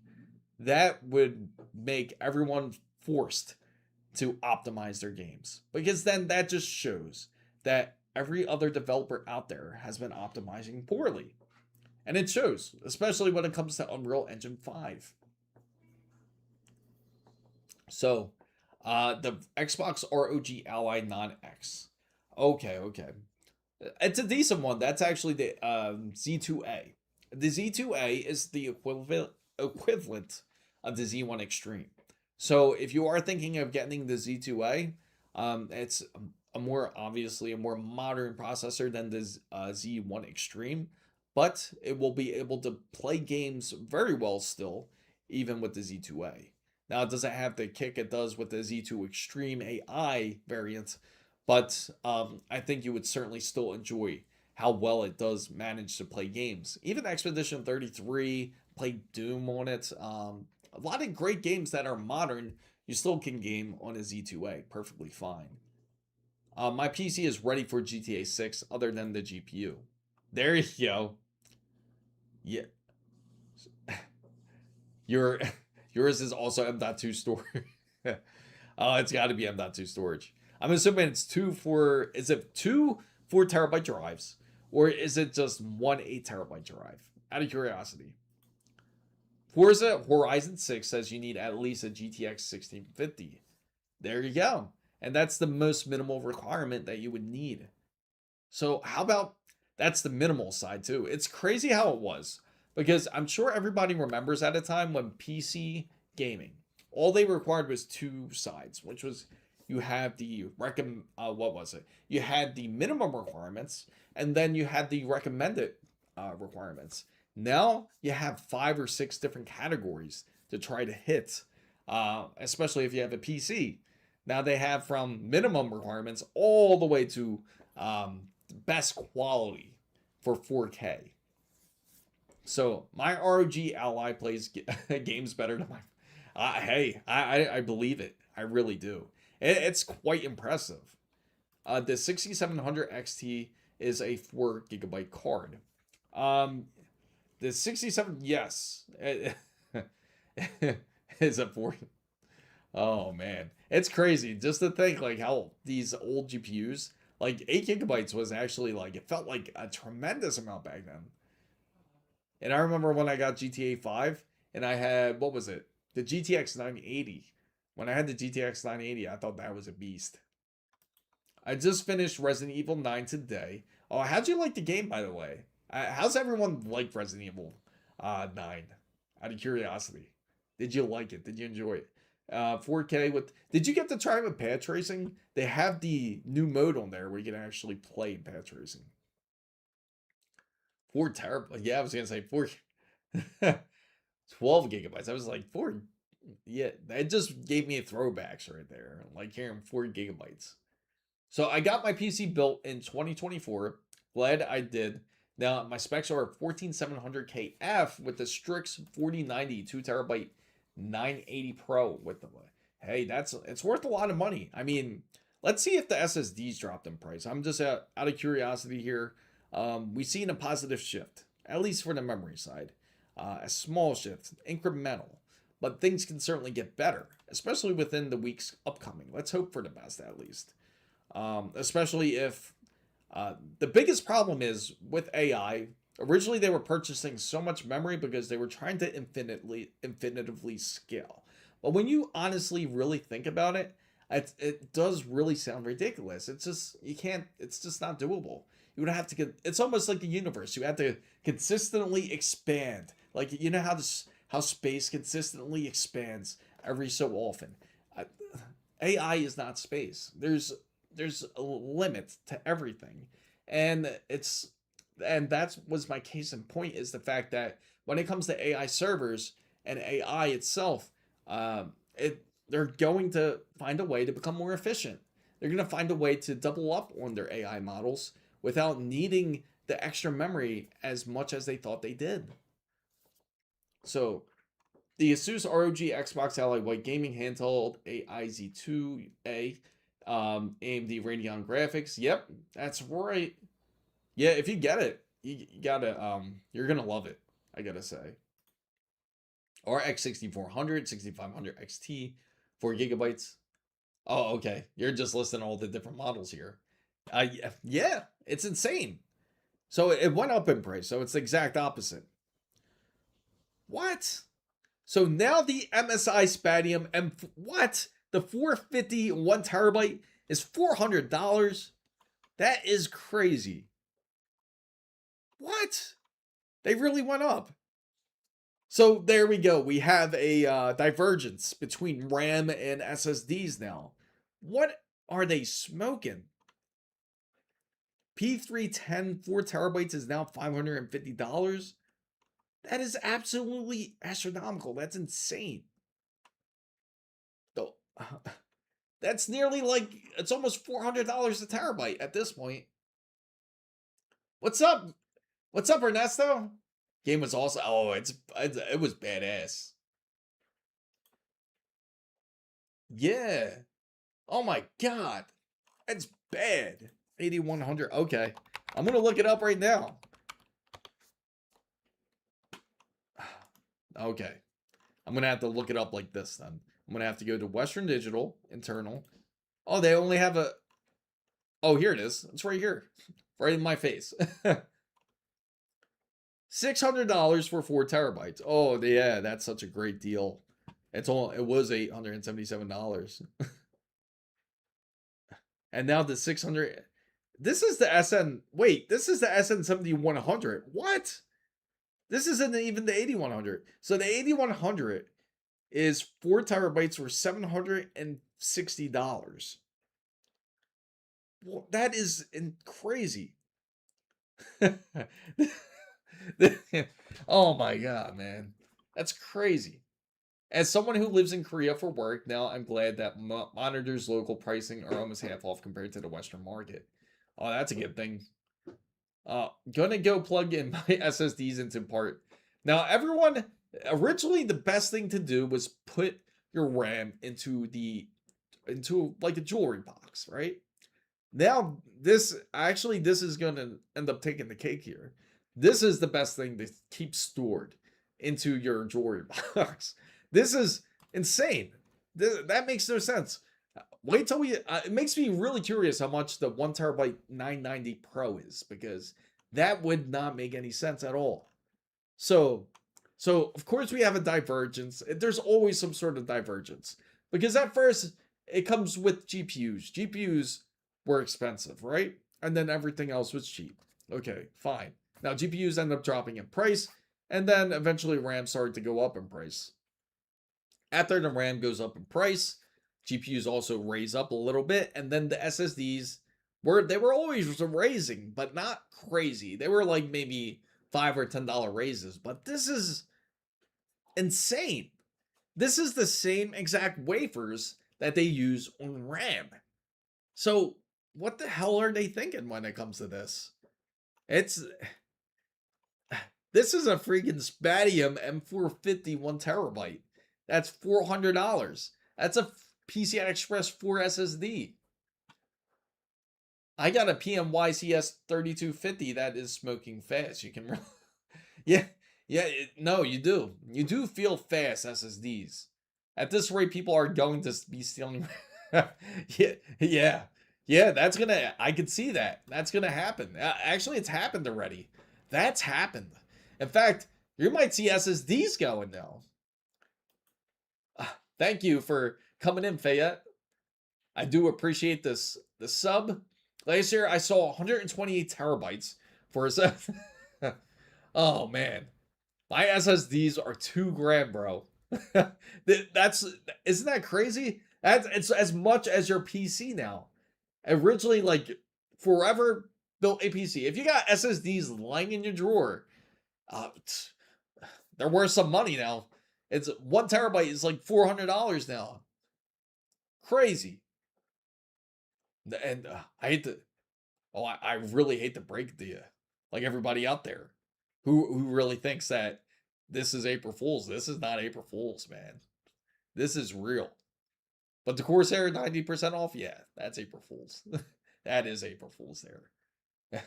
that would make everyone forced to optimize their games. Because then that just shows that every other developer out there has been optimizing poorly. And it shows, especially when it comes to Unreal Engine 5. So, the Xbox ROG Ally Non-X. Okay. It's a decent one. That's actually the Z2A. The Z2A is the equivalent of the Z1 Extreme. So if you are thinking of getting the Z2A, it's obviously a more modern processor than the Z1 Extreme, but it will be able to play games very well still, even with the Z2A. Now, it doesn't have the kick it does with the Z2 Extreme AI variant, but I think you would certainly still enjoy how well it does manage to play games. Even Expedition 33, play Doom on it. A lot of great games that are modern, you still can game on a Z2A perfectly fine. My PC is ready for GTA 6 other than the GPU. There you go. Yeah. Yours is also M.2 storage. It's got to be M.2 storage. I'm assuming it's is it two 4 TB drives, or is it just one 8 TB drive? Out of curiosity. Forza Horizon 6 says you need at least a GTX 1650. There you go. And that's the most minimal requirement that you would need. So how about, that's the minimal side too. It's crazy how it was, because I'm sure everybody remembers at a time when PC gaming, all they required was two sides, which was you have the You had the minimum requirements, and then you had the recommended requirements. Now you have 5 or 6 different categories to try to hit, especially if you have a PC. Now they have from minimum requirements all the way to best quality for 4K. So my ROG Ally plays games better than my. Hey, I believe it. I really do. It's quite impressive. The 6700 XT is a 4 GB card. The 67, yes, is a 4. Oh man, it's crazy just to think like how these old GPUs, like 8 GB was actually like, it felt like a tremendous amount back then. And I remember when I got GTA 5, and I had, what was it? The GTX 980. When I had the GTX 980, I thought that was a beast. I just finished Resident Evil 9 today. Oh, how'd you like the game, by the way? How's everyone like Resident Evil 9? Out of curiosity. Did you like it? Did you enjoy it? 4K with... Did you get to try with pad tracing? They have the new mode on there where you can actually play pad tracing. 4 terabytes. Yeah, I was going to say 4... 12 gigabytes. I was like, 4... Yeah, that just gave me a throwbacks right there. Like hearing 4 gigabytes. So I got my PC built in 2024. Glad I did. Now my specs are 14700KF with the Strix 4090 2 terabyte 980 Pro with the. Hey, it's worth a lot of money. I mean, let's see if the SSDs dropped in price. I'm just out of curiosity here. We've seen a positive shift, at least for the memory side. A small shift, incremental, but things can certainly get better, especially within the weeks upcoming. Let's hope for the best at least. Especially if the biggest problem is with AI. Originally, they were purchasing so much memory because they were trying to infinitively scale. But when you honestly really think about it, it does really sound ridiculous. It's just, you can't, it's just not doable. You would have to, it's almost like the universe. You have to consistently expand. Like, you know how space consistently expands every so often. AI is not space. There's a limit to everything. And that was my case in point, is the fact that when it comes to AI servers and AI itself, they're going to find a way to become more efficient. They're going to find a way to double up on their AI models without needing the extra memory as much as they thought they did. So the Asus ROG Xbox Ally White Gaming Handheld AIZ2A, AMD Radeon graphics. Yep, that's right. Yeah, if you get it, you gotta, you're gonna love it, I gotta say. RX 6400, 6500 XT, 4 gigabytes. Oh, okay. You're just listing all the different models here. Yeah, it's insane. So it went up in price. So it's the exact opposite. What? So now the MSI Spatium what? The 450 1 terabyte is $400. That is crazy. What? They really went up. So there we go. We have a divergence between RAM and SSDs now. What are they smoking? P310 4 terabytes is now $550. That is absolutely astronomical. That's insane. So, that's nearly like, it's almost $400 a terabyte at this point. What's up? What's up, Ernesto? Game was also, oh, it was badass. Yeah. Oh my god. That's bad. 8100. Okay. I'm going to look it up right now. Okay. I'm going to have to look it up like this then. I'm going to have to go to Western Digital, internal. Oh, they only have a... Oh, here it is. It's right here. Right in my face. $600 for 4 terabytes. Oh, yeah, that's such a great deal. It was $877. And now the 600... This is the SN... Wait, this is the SN7100. What? This isn't even the 8100. So the 8100 is 4 terabytes for $760. Well, that is crazy. Oh my god, man. That's crazy. As someone who lives in Korea for work, now I'm glad that monitors local pricing are almost half off compared to the Western market. Oh, that's a good thing. Gonna go plug in my SSDs into part. Now, everyone, originally the best thing to do was put your RAM into like a jewelry box, right? Now, this is gonna end up taking the cake here. This is the best thing to keep stored into your jewelry box. This is insane. That makes no sense. Wait till it makes me really curious how much the 1 terabyte 990 Pro is, because that would not make any sense at all. So So of course we have a divergence. There's always some sort of divergence because at first it comes with GPUs. GPUs were expensive, right? And then everything else was cheap. Okay, fine. Now GPUs end up dropping in price, and then eventually RAM started to go up in price. After the RAM goes up in price, GPUs also raise up a little bit, and then the SSDs were always raising, but not crazy. They were like maybe $5 or $10 raises, but this is insane. This is the same exact wafers that they use on RAM. So what the hell are they thinking when it comes to this? It's this is a freaking Spatium M450 1 TB. That's $400. That's a PCI Express 4 SSD. I got a PMYCS 3250 that is smoking fast. You can, yeah, yeah. No, you do. You do feel fast SSDs. At this rate, people are going to be stealing. Yeah. That's gonna. I could see that. That's gonna happen. Actually, it's happened already. That's happened. In fact, you might see SSDs going now. Thank you for coming in, Fayette. I do appreciate this. The sub. Last year, I saw 128 terabytes for a sub. Oh man, my SSDs are $2 grand, bro. That's isn't that crazy? It's as much as your PC now. Originally, like forever built a PC. If you got SSDs lying in your drawer, uh, they're worth some money now. It's 1 TB is like $400 now. Crazy. And I hate to, oh, I really hate to break it to you, like everybody out there who really thinks that this is April Fool's. This is not April Fool's, man. This is real. But the Corsair 90% off, yeah, that's April Fool's. That is April Fool's there.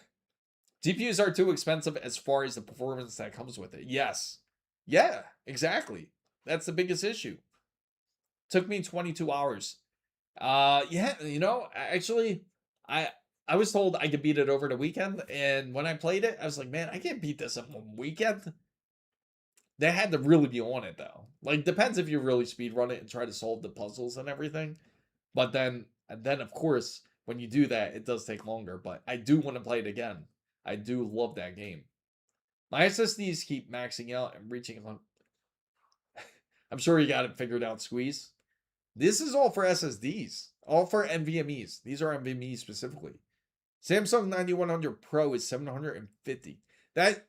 GPUs are too expensive as far as the performance that comes with it. Yes. Yeah, exactly. That's the biggest issue. Took me 22 hours. Yeah, actually, I I was told I could beat it over the weekend, and when I played it, I was like, man, I can't beat this in 1 weekend. They had to really be on it though. Like, depends if you really speed run it and try to solve the puzzles and everything. But then of course, when you do that, it does take longer. But I do want to play it again. I do love that game. My SSDs keep maxing out and reaching. I'm sure you got it figured out, Squeeze. This is all for SSDs, all for NVMe's. These are NVMe specifically. Samsung 9100 Pro is 750. That,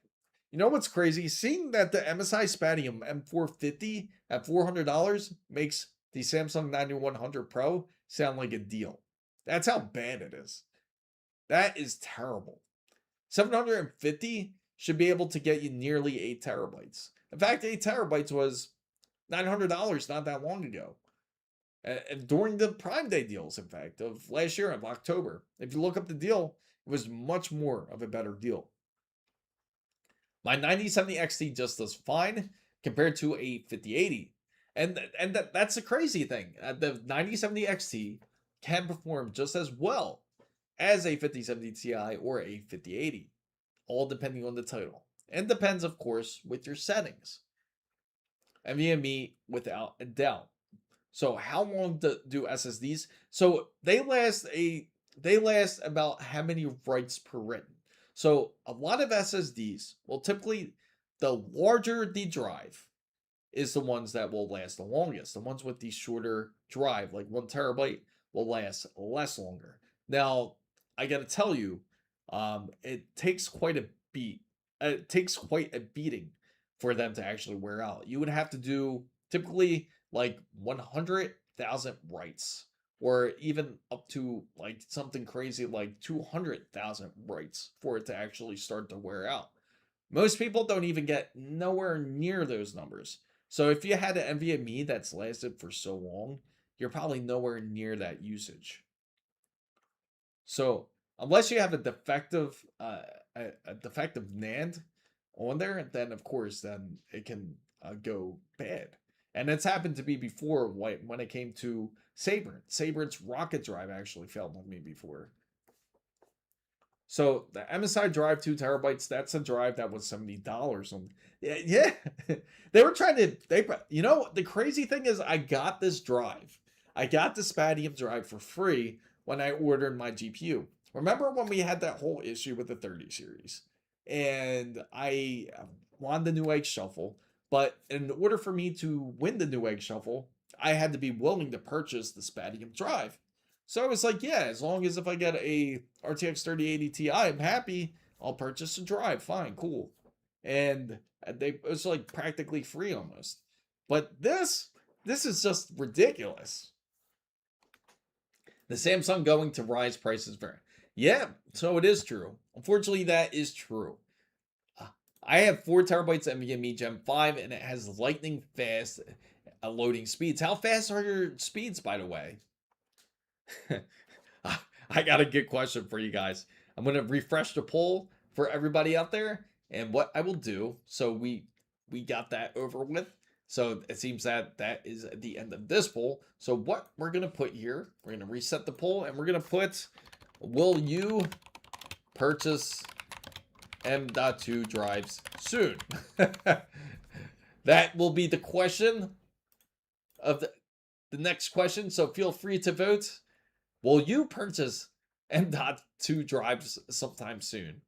you know what's crazy? Seeing that the MSI Spatium M450 at $400 makes the Samsung 9100 Pro sound like a deal. That's how bad it is. That is terrible. 750 should be able to get you nearly 8 terabytes. In fact, 8 terabytes was $900 not that long ago. During the Prime Day deals, in fact, of last year of October. If you look up the deal, it was much more of a better deal. My 9070 XT just does fine compared to a 5080. And that's the crazy thing. The 9070 XT can perform just as well as a 5070 Ti or a 5080, all depending on the title. And depends, of course, with your settings. NVMe without a doubt. So how long do SSDs? So they last about how many writes per written. So a lot of SSDs, well, typically the larger the drive is the ones that will last the longest. The ones with the shorter drive, like 1 TB, will last less longer. Now, I got to tell you, it takes quite a beat. It takes quite a beating for them to actually wear out. You would have to do typically like 100,000 writes, or even up to like something crazy like 200,000 writes for it to actually start to wear out. Most people don't even get nowhere near those numbers. So if you had an NVMe that's lasted for so long, you're probably nowhere near that usage. So unless you have a defective NAND on there, then of course then it can go bad. And it's happened to me before when it came to Sabrent. Sabrent's rocket drive actually failed on me before. So the MSI drive 2 TB, that's a drive that was $70 on. Yeah, yeah. They were trying to the crazy thing is I got this drive. I got the Spatium drive for free when I ordered my GPU. Remember when we had that whole issue with the 30 series? And I won the Newegg Shuffle, but in order for me to win the Newegg Shuffle, I had to be willing to purchase the Spatium drive. So I was like, yeah, as long as if I get a RTX 3080 Ti, I'm happy. I'll purchase a drive. Fine, cool. And it was like practically free almost. But this is just ridiculous. The Samsung going to rise prices very. Yeah, so it is true. Unfortunately, that is true. I have 4 TB NVMe Gen 5 and it has lightning fast loading speeds. How fast are your speeds, by the way? I got a good question for you guys. I'm going to refresh the poll for everybody out there. And what I will do, so we got that over with. So it seems that that is the end of this poll. So what we're going to put here, we're going to reset the poll and we're going to put, will you purchase M.2 drives soon? That will be the question of the next question. So feel free to vote. Will you purchase M.2 drives sometime soon?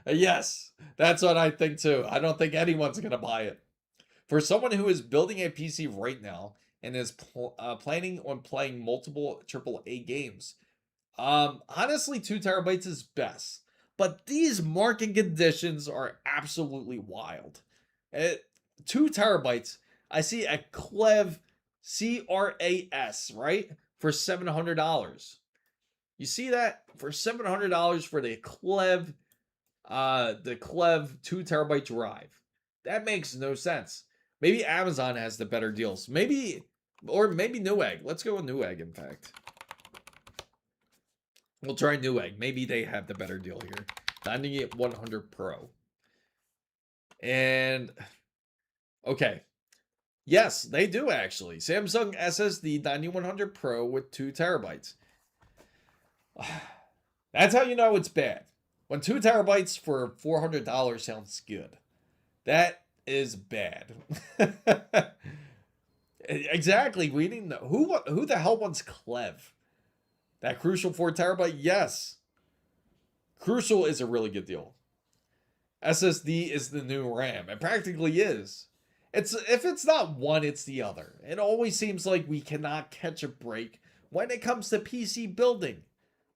Yes, that's what I think too. I don't think anyone's going to buy it. For someone who is building a PC right now and is planning on playing multiple AAA games, honestly, 2 TB is best. But these market conditions are absolutely wild. 2 TB, I see a Clev CRAS, right? For $700. You see that? For $700 for the Clev 2 TB drive. That makes no sense. Maybe Amazon has the better deals. Maybe Newegg. Let's go with Newegg, in fact. We'll try Newegg. Maybe they have the better deal here. 9100 Pro. And okay. Yes, they do actually. Samsung SSD 9100 Pro with 2 TB. That's how you know it's bad. When 2 TB for $400 sounds good. That is bad. Exactly. We didn't know. Who the hell wants Clev? That Crucial 4 TB? Yes. Crucial is a really good deal. SSD is the new RAM. It practically is. If it's not one, it's the other. It always seems like we cannot catch a break when it comes to PC building.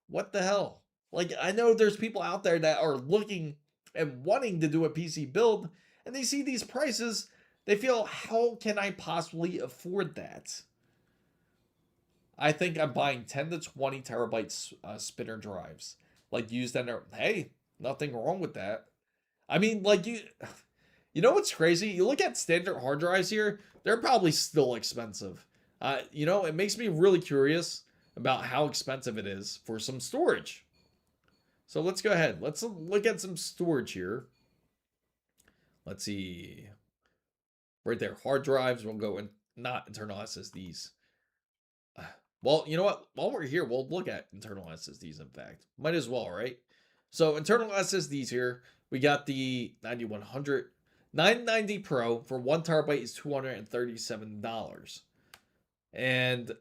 What the hell? Like, I know there's people out there that are looking and wanting to do a PC build, and they see these prices, they feel, how can I possibly afford that? I think I'm buying 10 to 20 terabytes spinner drives. Like, used in there. Hey, nothing wrong with that. I mean, like, you know what's crazy? You look at standard hard drives here, they're probably still expensive. It makes me really curious about how expensive it is for some storage. So let's go ahead. Let's look at some storage here. Let's see. Right there, hard drives. We'll go in, not internal SSDs. Well, you know what? While we're here, we'll look at internal SSDs, in fact. Might as well, right? So internal SSDs here, we got the 9100. 990 Pro for 1 TB is $237. And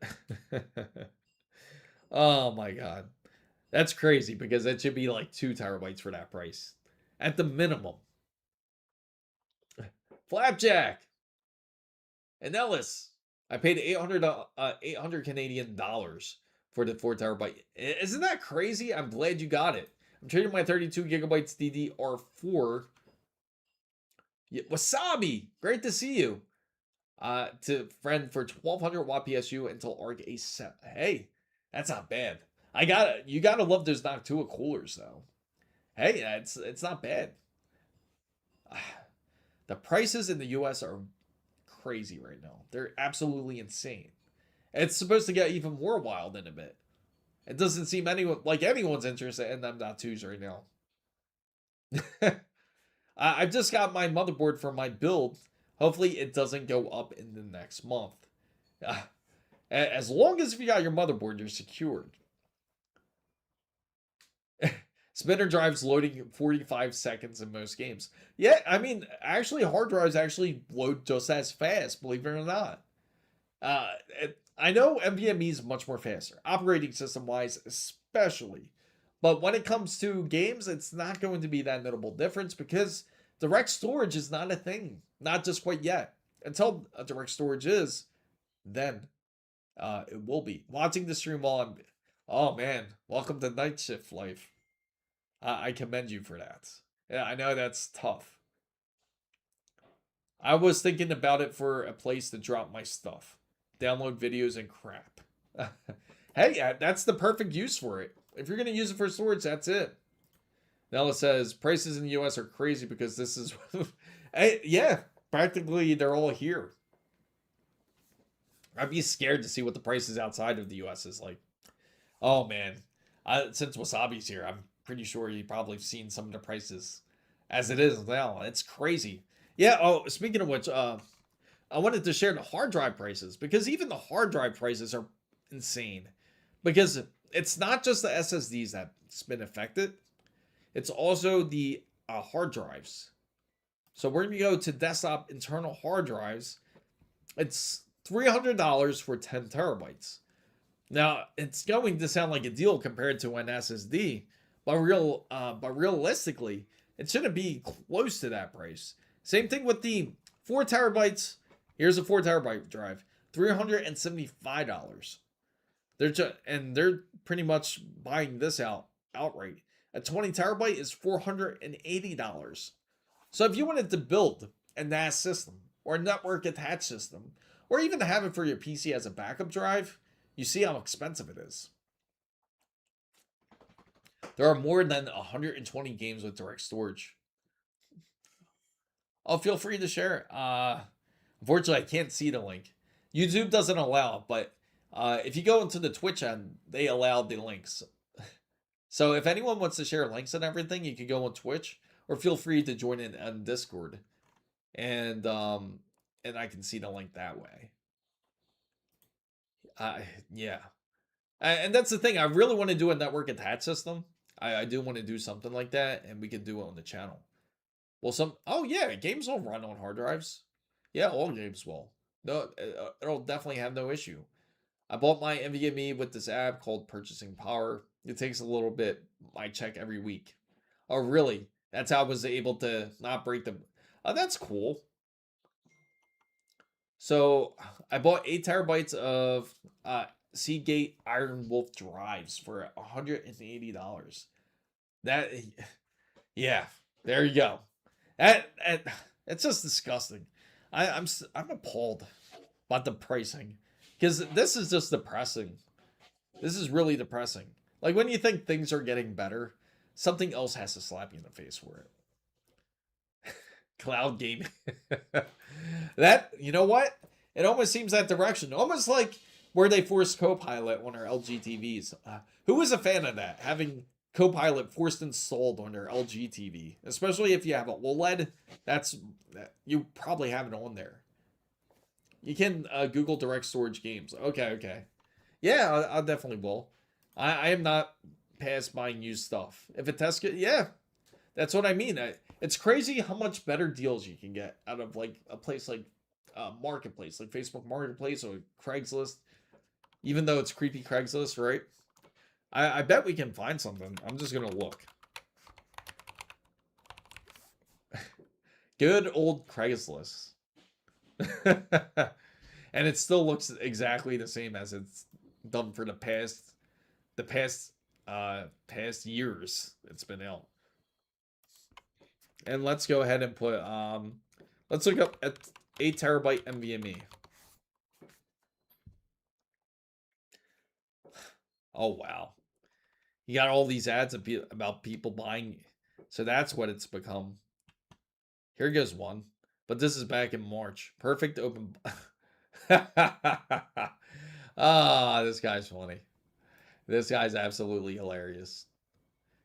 oh my god. That's crazy because it should be like 2 TB for that price. At the minimum. Flapjack and Ellis. I paid 800 Canadian dollars for the 4 TB. Isn't that crazy? I'm glad you got it. I'm trading my 32 gigabytes DDR4. Yeah, Wasabi, great to see you. To friend for 1200 watt PSU until ARC A7. Hey, that's not bad. You gotta love those Noctua coolers though. Hey, it's not bad. The prices in the US are crazy right now. They're absolutely insane. It's supposed to get even more wild in a bit. It doesn't seem anyone's interested in them .2s right now. I've just got my motherboard for my build. Hopefully it doesn't go up in the next month. As long as if you got your motherboard, you're secured. Spinner drives loading 45 seconds in most games. Yeah, I mean, actually, hard drives actually load just as fast, believe it or not. I know NVMe is much more faster, operating system wise, especially. But when it comes to games, it's not going to be that notable difference because direct storage is not a thing, not just quite yet. Until a direct storage is, then it will be. Watching the stream while I'm, oh man, welcome to night shift life. I commend you for that. Yeah, I know that's tough. I was thinking about it for a place to drop my stuff, download videos and crap. Hey, that's the perfect use for it. If you're going to use it for storage, that's it. Nella says prices in the US are crazy because this is yeah, practically they're all here. I'd be scared to see what the prices outside of the US is like. Oh man, since Wasabi's here, I'm pretty sure you probably have seen some of the prices as it is now. It's crazy. Yeah. Oh, speaking of which, I wanted to share the hard drive prices because even the hard drive prices are insane. Because it's not just the SSDs that's been affected; it's also the hard drives. So we're gonna go to desktop internal hard drives. It's $300 for 10 terabytes. Now it's going to sound like a deal compared to an SSD, but realistically, it shouldn't be close to that price. Same thing with the 4 terabytes. Here's a 4 terabyte drive, $375. They're pretty much buying this outright. A 20 terabyte is $480. So if you wanted to build a NAS system or a network attached system, or even to have it for your PC as a backup drive, you see how expensive it is. There are more than 120 games with direct storage. Oh, feel free to share. Unfortunately, I can't see the link. YouTube doesn't allow it, but if you go into the Twitch end, they allow the links. So if anyone wants to share links and everything, you can go on Twitch or feel free to join in on Discord, and I can see the link that way. Yeah, and that's the thing. I really want to do a network attached system. I do want to do something like that, and we can do it on the channel. Well, oh yeah, games will run on hard drives. Yeah, all games will. No, it'll definitely have no issue. I bought my NVMe with this app called Purchasing Power. It takes a little bit. I check every week. Oh, really? That's how I was able to not break them. Oh, that's cool. So I bought 8 terabytes of Seagate Iron Wolf drives for $180. That, yeah, there you go. It's just disgusting. I'm appalled about the pricing because this is just depressing. This is really depressing. Like when you think things are getting better, something else has to slap you in the face for it. Cloud gaming. That, you know what? It almost seems that direction. Almost like where they forced Copilot on our LG TVs. Who was a fan of that? Having Copilot forced installed on their LG TV, especially if you have an OLED. You probably have it on there. You can Google direct storage games. Okay. Yeah, I definitely will. I am not past buying used stuff. If it tests good, yeah, that's what I mean. It's crazy how much better deals you can get out of like a place like Marketplace, like Facebook Marketplace or Craigslist. Even though it's creepy Craigslist, right? I bet we can find something. I'm just gonna look. Good old Craigslist. And it still looks exactly the same as it's done for the past years it's been out. And let's go ahead and put let's look up at 8 terabyte NVMe. Oh wow. You got all these ads about people buying, so that's what it's become. Here goes one, but this is back in March. Perfect open. Ah, this guy's funny. This guy's absolutely hilarious.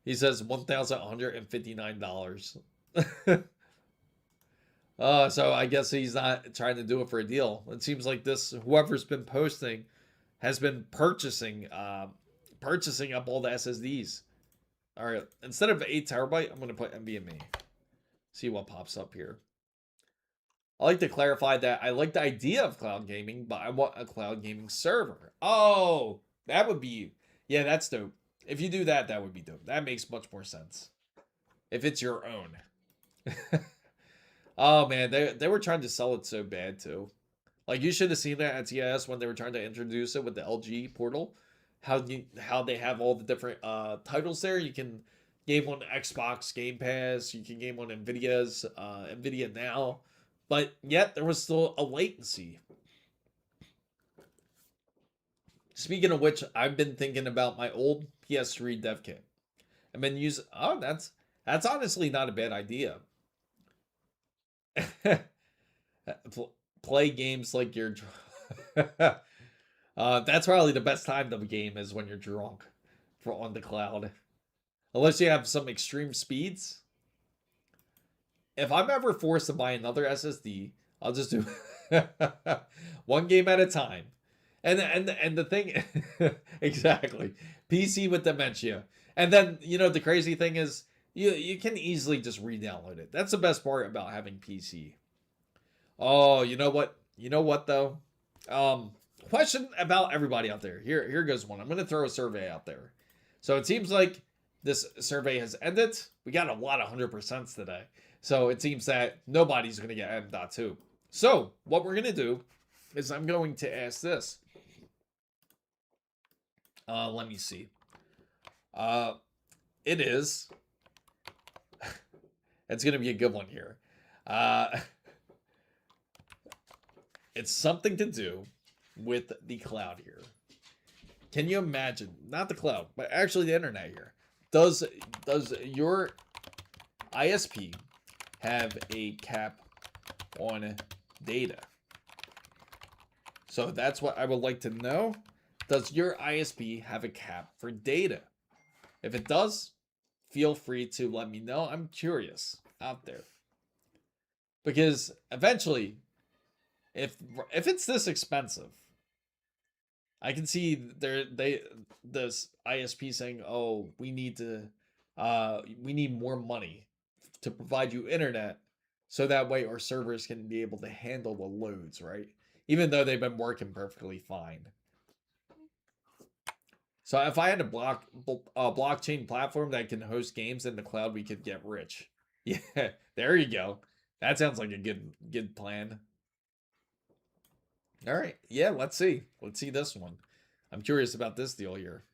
He says $1,159. So I guess he's not trying to do it for a deal. It seems like whoever's been posting has been purchasing up all the SSDs. All right, instead of 8 terabyte, I'm going to put NVMe. See what pops up here. I like to clarify that I like the idea of cloud gaming, but I want a cloud gaming server. Oh, that would be, yeah, that's dope. If you do that, that would be dope. That makes much more sense. If it's your own. Oh man, they were trying to sell it so bad too. Like you should have seen that at TIS when they were trying to introduce it with the LG portal. How they have all the different titles there. You can game on Xbox Game Pass. You can game on Nvidia Now, but yet there was still a latency. Speaking of which, I've been thinking about my old PS3 dev kit. I've been using. Oh, that's honestly not a bad idea. Play games like you're. That's probably the best time to game is when you're drunk, for on the cloud. Unless you have some extreme speeds. If I'm ever forced to buy another SSD, I'll just do one game at a time. And the thing exactly. PC with dementia. And then, the crazy thing is you can easily just re-download it. That's the best part about having PC. Oh, you know what? You know what though? Question about everybody out there. Here goes one. I'm going to throw a survey out there. So it seems like this survey has ended. We got a lot of 100% today. So it seems that nobody's going to get M.2. So what we're going to do is I'm going to ask this. Let me see. It is. It's going to be a good one here. It's something to do with the cloud here. Can you imagine? Not the cloud, but actually the internet here. Does your ISP have a cap on data? So that's what I would like to know. Does your ISP have a cap for data? If it does, feel free to let me know. I'm curious out there. Because eventually, if it's this expensive, I can see this ISP saying, "Oh, we need more money to provide you internet, so that way our servers can be able to handle the loads, right? Even though they've been working perfectly fine." So if I had a blockchain platform that can host games in the cloud, we could get rich. Yeah, there you go. That sounds like a good plan. All right, yeah, let's see. Let's see this one. I'm curious about this deal here.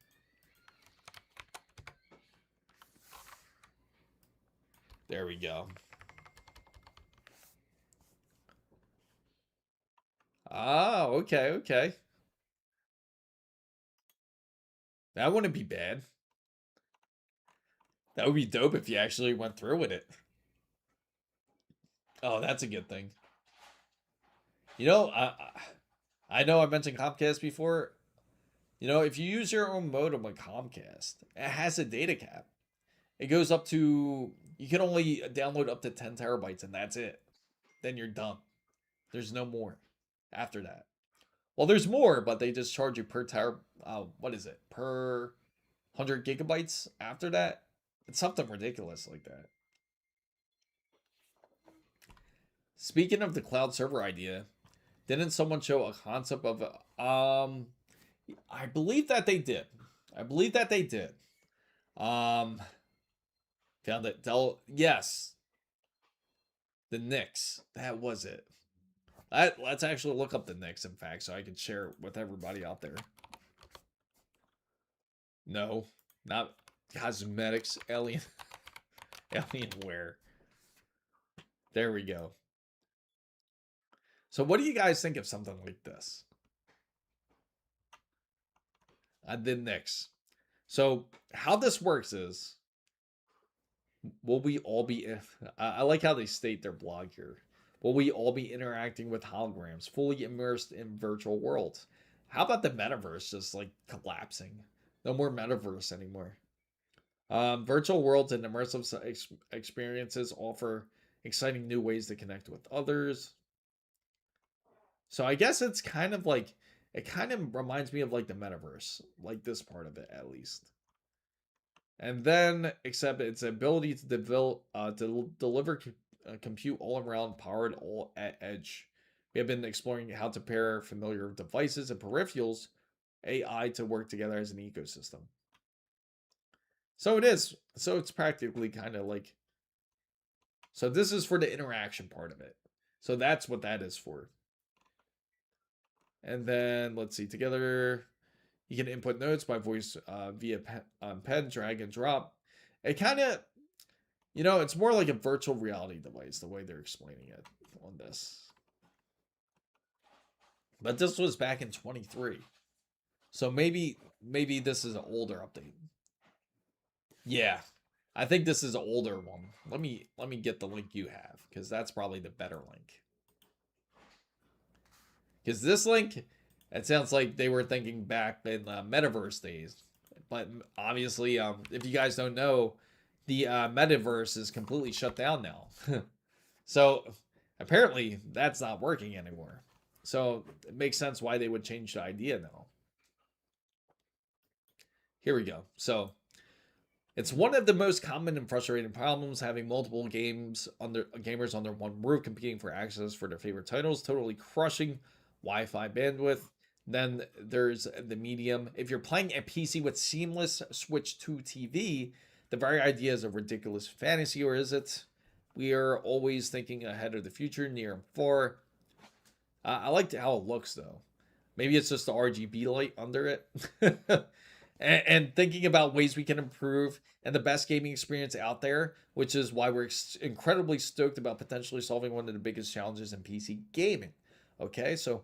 There we go. Ah, okay. That wouldn't be bad. That would be dope if you actually went through with it. Oh, that's a good thing. I know I mentioned Comcast before. If you use your own modem with Comcast, it has a data cap. It goes up to, you can only download up to 10 terabytes and that's it. Then you're done. There's no more after that. Well, there's more, but they just charge you per what is it? Per 100 gigabytes after that? It's something ridiculous like that. Speaking of the cloud server idea, didn't someone show a concept of I believe that they did. Found it. Yes. The Knicks. That was it. Let's actually look up the Knicks, in fact, so I can share it with everybody out there. No, not cosmetics. Alienware. There we go. So what do you guys think of something like this? The Knicks. So how this works is, will we all be... I like how they state their blog here. Will we all be interacting with holograms, fully immersed in virtual worlds? How about the metaverse just like collapsing? No more metaverse anymore. Virtual worlds and immersive experiences offer exciting new ways to connect with others. So I guess it's kind of like, it kind of reminds me of like the metaverse, like this part of it at least. And then, except its ability to deliver compute all around, powered all at edge. We have been exploring how to pair familiar devices and peripherals AI to work together as an ecosystem. So it is. So it's practically kind of like. So this is for the interaction part of it. So that's what that is for. And then let's see. Together, you can input notes by voice via pen, drag and drop. It kind of, it's more like a virtual reality device the way they're explaining it on this. But this was back in 23. So maybe this is an older update. Yeah. I think this is an older one. Let me get the link you have, because that's probably the better link. Because this link, it sounds like they were thinking back in metaverse days. But obviously, if you guys don't know, the metaverse is completely shut down now. So apparently that's not working anymore. So it makes sense why they would change the idea now. Here we go. So it's one of the most common and frustrating problems, having multiple gamers under one roof competing for access for their favorite titles, totally crushing Wi-Fi bandwidth. Then there's the medium. If you're playing a PC with seamless switch to TV, the very idea is a ridiculous fantasy, or is it? We are always thinking ahead of the future, near and far. I liked how it looks, though. Maybe it's just the RGB light under it. And thinking about ways we can improve and the best gaming experience out there, which is why we're incredibly stoked about potentially solving one of the biggest challenges in PC gaming. Okay, so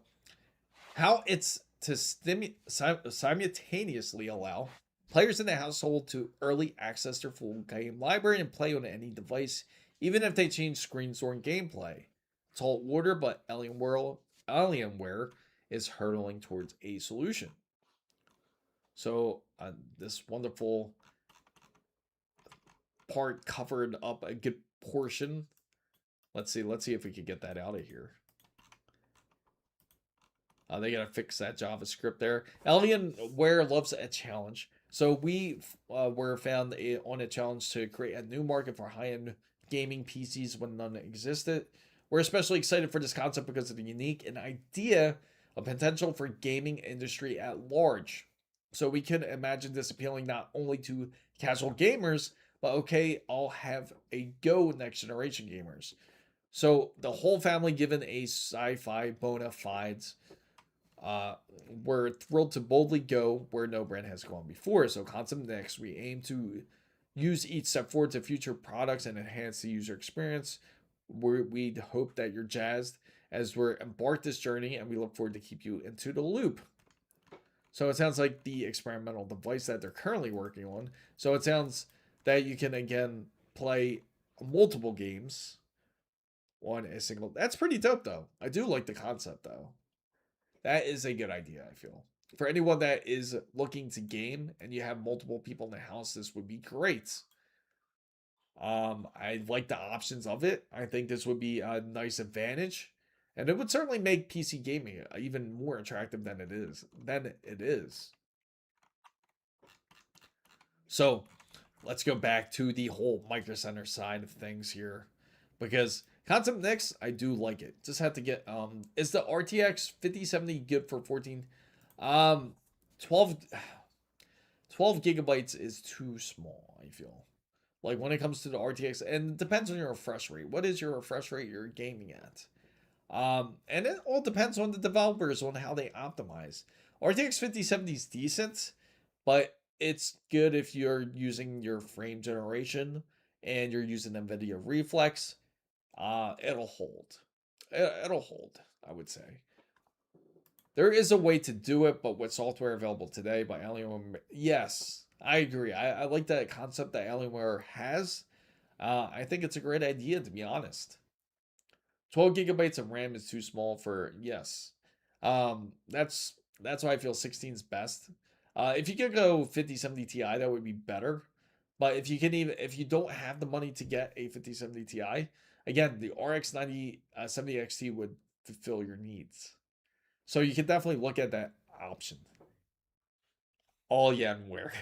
how it's to simultaneously allow players in the household to early access their full game library and play on any device, even if they change screens during gameplay. Tall order, but Alienware is hurtling towards a solution. So this wonderful part covered up a good portion. Let's see if we can get that out of here. They gotta fix that JavaScript there. Alienware loves a challenge, so we were found on a challenge to create a new market for high-end gaming PCs when none existed. We're especially excited for this concept because of the unique and idea of potential for gaming industry at large. So we can imagine this appealing not only to casual gamers, but okay, I'll have a go next generation gamers. So the whole family given a sci-fi bona fides. We're thrilled to boldly go where no brand has gone before. So Concept Next, we aim to use each step forward to future products and enhance the user experience. We hope that you're jazzed as we're embarked this journey, and we look forward to keep you into the loop. So it sounds like the experimental device that they're currently working on. So it sounds that you can again play multiple games on a single. That's pretty dope, though. I do like the concept, though. That is a good idea, I feel. For anyone that is looking to game and you have multiple people in the house, this would be great. I like the options of it. I think this would be a nice advantage. And it would certainly make PC gaming even more attractive than it is. So let's go back to the whole Micro Center side of things here. Because Concept Next, I do like it. Just have to get is the RTX 5070 good for 14? 12 gigabytes is too small, I feel. Like when it comes to the RTX, and it depends on your refresh rate. What is your refresh rate you're gaming at? And it all depends on the developers on how they optimize. RTX 5070 is decent, but it's good if you're using your frame generation and you're using NVIDIA Reflex. It'll hold. It'll hold, I would say. There is a way to do it, but with software available today by Alienware, yes, I agree. I like that concept that Alienware has. I think it's a great idea, to be honest. 12 gigabytes of RAM is too small for, yes. That's why I feel 16 is best. If you could go 5070 Ti, that would be better. But if you don't have the money to get a 5070 Ti, again, the RX 9070 XT would fulfill your needs. So you can definitely look at that option. Alienware.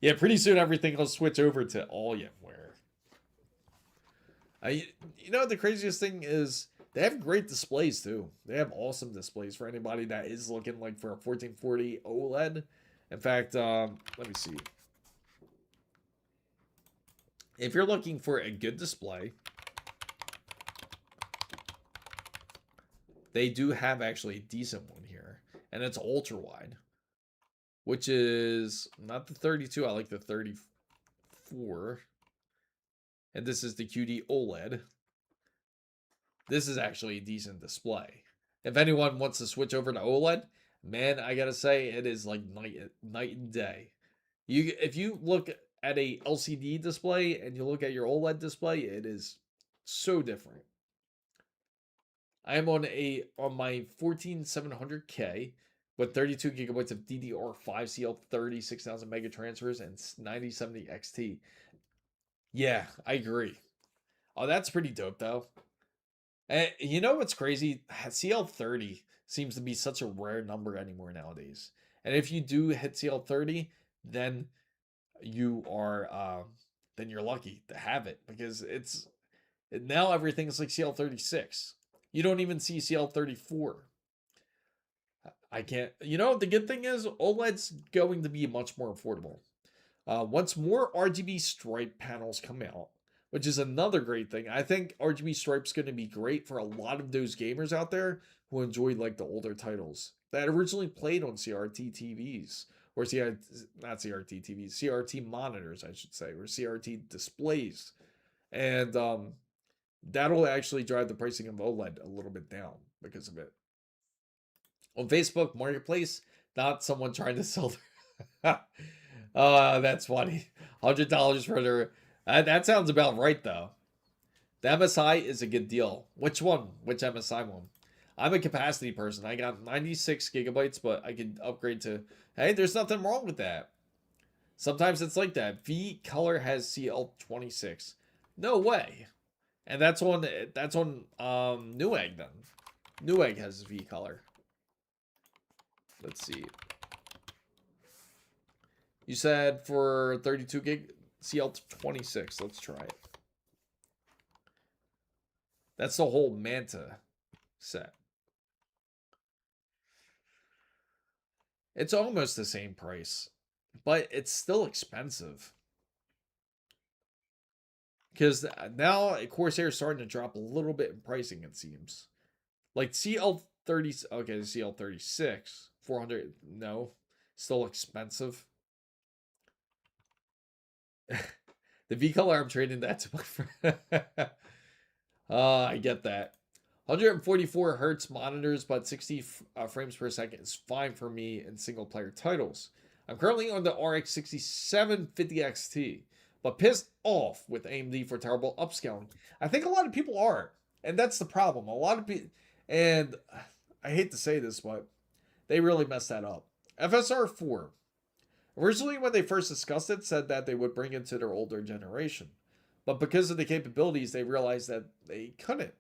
Yeah, pretty soon everything will switch over to Alienware. You know, the craziest thing is they have great displays too. They have awesome displays for anybody that is looking like for a 1440 OLED. In fact, let me see. If you're looking for a good display, they do have actually a decent one here, and it's ultra wide, which is not the 32. I like the 34. And this is the QD OLED. This is actually a decent display. If anyone wants to switch over to OLED, man, I gotta say it is like night and day. If you look at a LCD display and you look at your OLED display, it is so different. I am on my 14700K with 32 gigabytes of DDR5 CL30 6000 mega transfers and 9070 XT. Yeah, I agree. Oh, that's pretty dope though. And you know what's crazy? CL30 seems to be such a rare number anymore nowadays. And if you do hit CL30, then then you're lucky to have it because now everything's like CL36. You don't even see CL34. I can't. You know, the good thing is OLED's going to be much more affordable. Once more RGB stripe panels come out, which is another great thing. I think RGB stripe's going to be great for a lot of those gamers out there who enjoy like the older titles that originally played on CRT TVs or not CRT TVs, CRT monitors, I should say, or CRT displays, and that'll actually drive the pricing of OLED a little bit down because of it. On Facebook Marketplace, not someone trying to sell their that's funny. $100 for their. That sounds about right though. The MSI is a good deal. Which one? Which MSI one? I'm a capacity person. I got 96 gigabytes, but I could upgrade to. Hey, there's nothing wrong with that. Sometimes it's like that. V Color has CL26. No way. And that's on Newegg then. Newegg has V Color. Let's see. You said for 32 gig CL26. Let's try it. That's the whole Manta set. It's almost the same price, but it's still expensive. Because now Corsair is starting to drop a little bit in pricing, it seems. Like CL30, okay, CL36, 400, no, still expensive. The V color, I'm trading that to my friend. I get that. 144 hertz monitors, but 60 frames per second is fine for me in single player titles. I'm currently on the RX 6750 XT, but pissed off with AMD for terrible upscaling. I think a lot of people are, and that's the problem. A lot of people, and I hate to say this, but they really messed that up. FSR 4. Originally, when they first discussed it, said that they would bring it to their older generation. But because of the capabilities, they realized that they couldn't.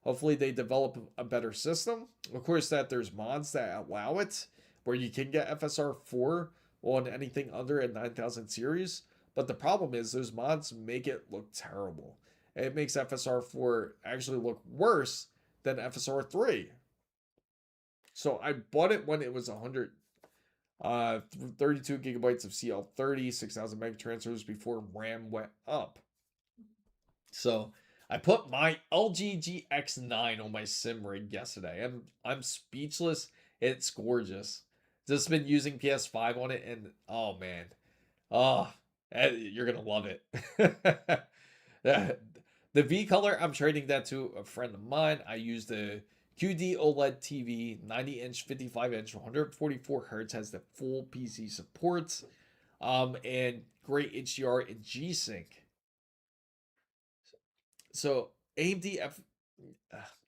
Hopefully, they develop a better system. Of course, that there's mods that allow it, where you can get FSR 4 on anything under a 9000 series. But the problem is those mods make it look terrible. It makes FSR 4 actually look worse than FSR 3. So I bought it when it was 32 gigabytes of CL30, 6000 meg transfers before RAM went up. So I put my LG GX9 on my sim rig yesterday. I'm speechless. It's gorgeous. Just been using PS5 on it, and oh man, oh, you're gonna love it. The V color, I'm trading that to a friend of mine. I use the QD OLED TV, 90-inch, 55-inch, 144 hertz, has the full PC supports, and great HDR and G-Sync. So AMD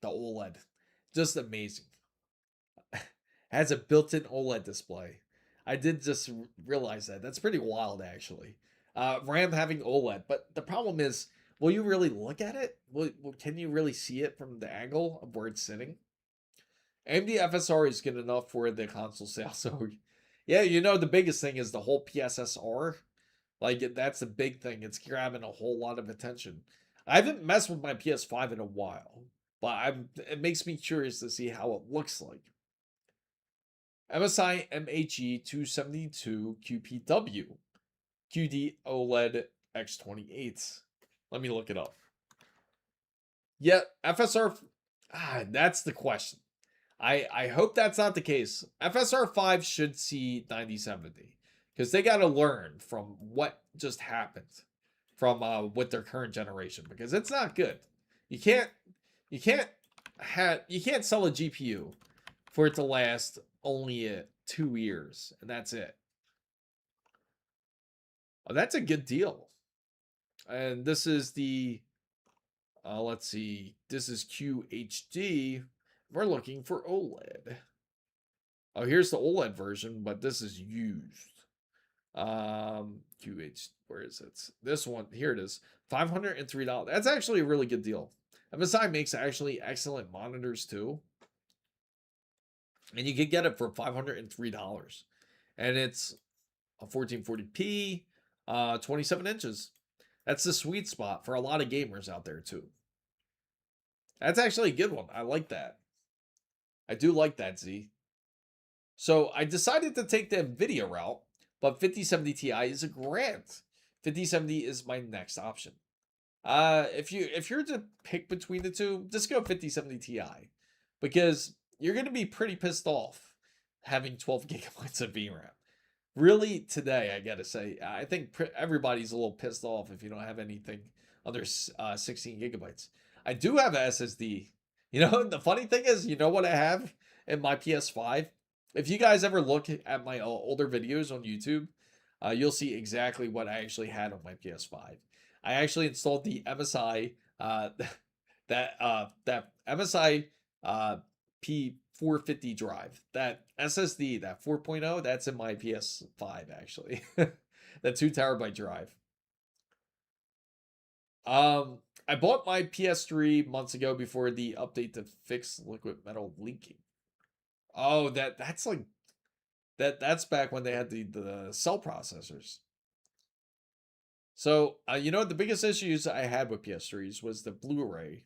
the OLED, just amazing. Has a built-in OLED display. I did just realize that. That's pretty wild, actually. RAM having OLED, but the problem is, will you really look at it? Can you really see it from the angle of where it's sitting? AMD FSR is good enough for the console sale. So, yeah, you know, the biggest thing is the whole PSSR. Like, that's the big thing. It's grabbing a whole lot of attention. I haven't messed with my PS5 in a while, but it makes me curious to see how it looks like. MSI MHE 272 QPW QD OLED X28. Let me look it up. Yeah, FSR. That's the question. I hope that's not the case. FSR 5 should see 9070 because they got to learn from what just happened from with their current generation, because it's not good. You can't you can't sell a GPU for it to last only 2 years and that's it. Oh, that's a good deal. And this is the let's see. This is QHD. We're looking for OLED. Oh, here's the OLED version, but this is used. QH, where is it? This one, here it is. $503. That's actually a really good deal. MSI makes actually excellent monitors too. And you can get it for $503. And it's a 1440p, 27 inches. That's the sweet spot for a lot of gamers out there too. That's actually a good one. I like that. I do like that, Z. So I decided to take the NVIDIA route, but 5070 Ti is a grant. 5070 is my next option. If you're to pick between the two, just go 5070 Ti, because you're going to be pretty pissed off having 12 gigabytes of VRAM. Really, today, I gotta say, I think everybody's a little pissed off if you don't have anything under 16 gigabytes. I do have a SSD. You know, the funny thing is, you know what I have in my PS5? If you guys ever look at my older videos on YouTube, you'll see exactly what I actually had on my PS5. I actually installed the MSI, that MSI P450 drive. That SSD, that 4.0, that's in my PS5 actually. That 2 terabyte drive. I bought my PS3 months ago before the update to fix liquid metal leaking. Oh, that's like that's back when they had the cell processors. So, you know, the biggest issues I had with PS3s was the Blu-ray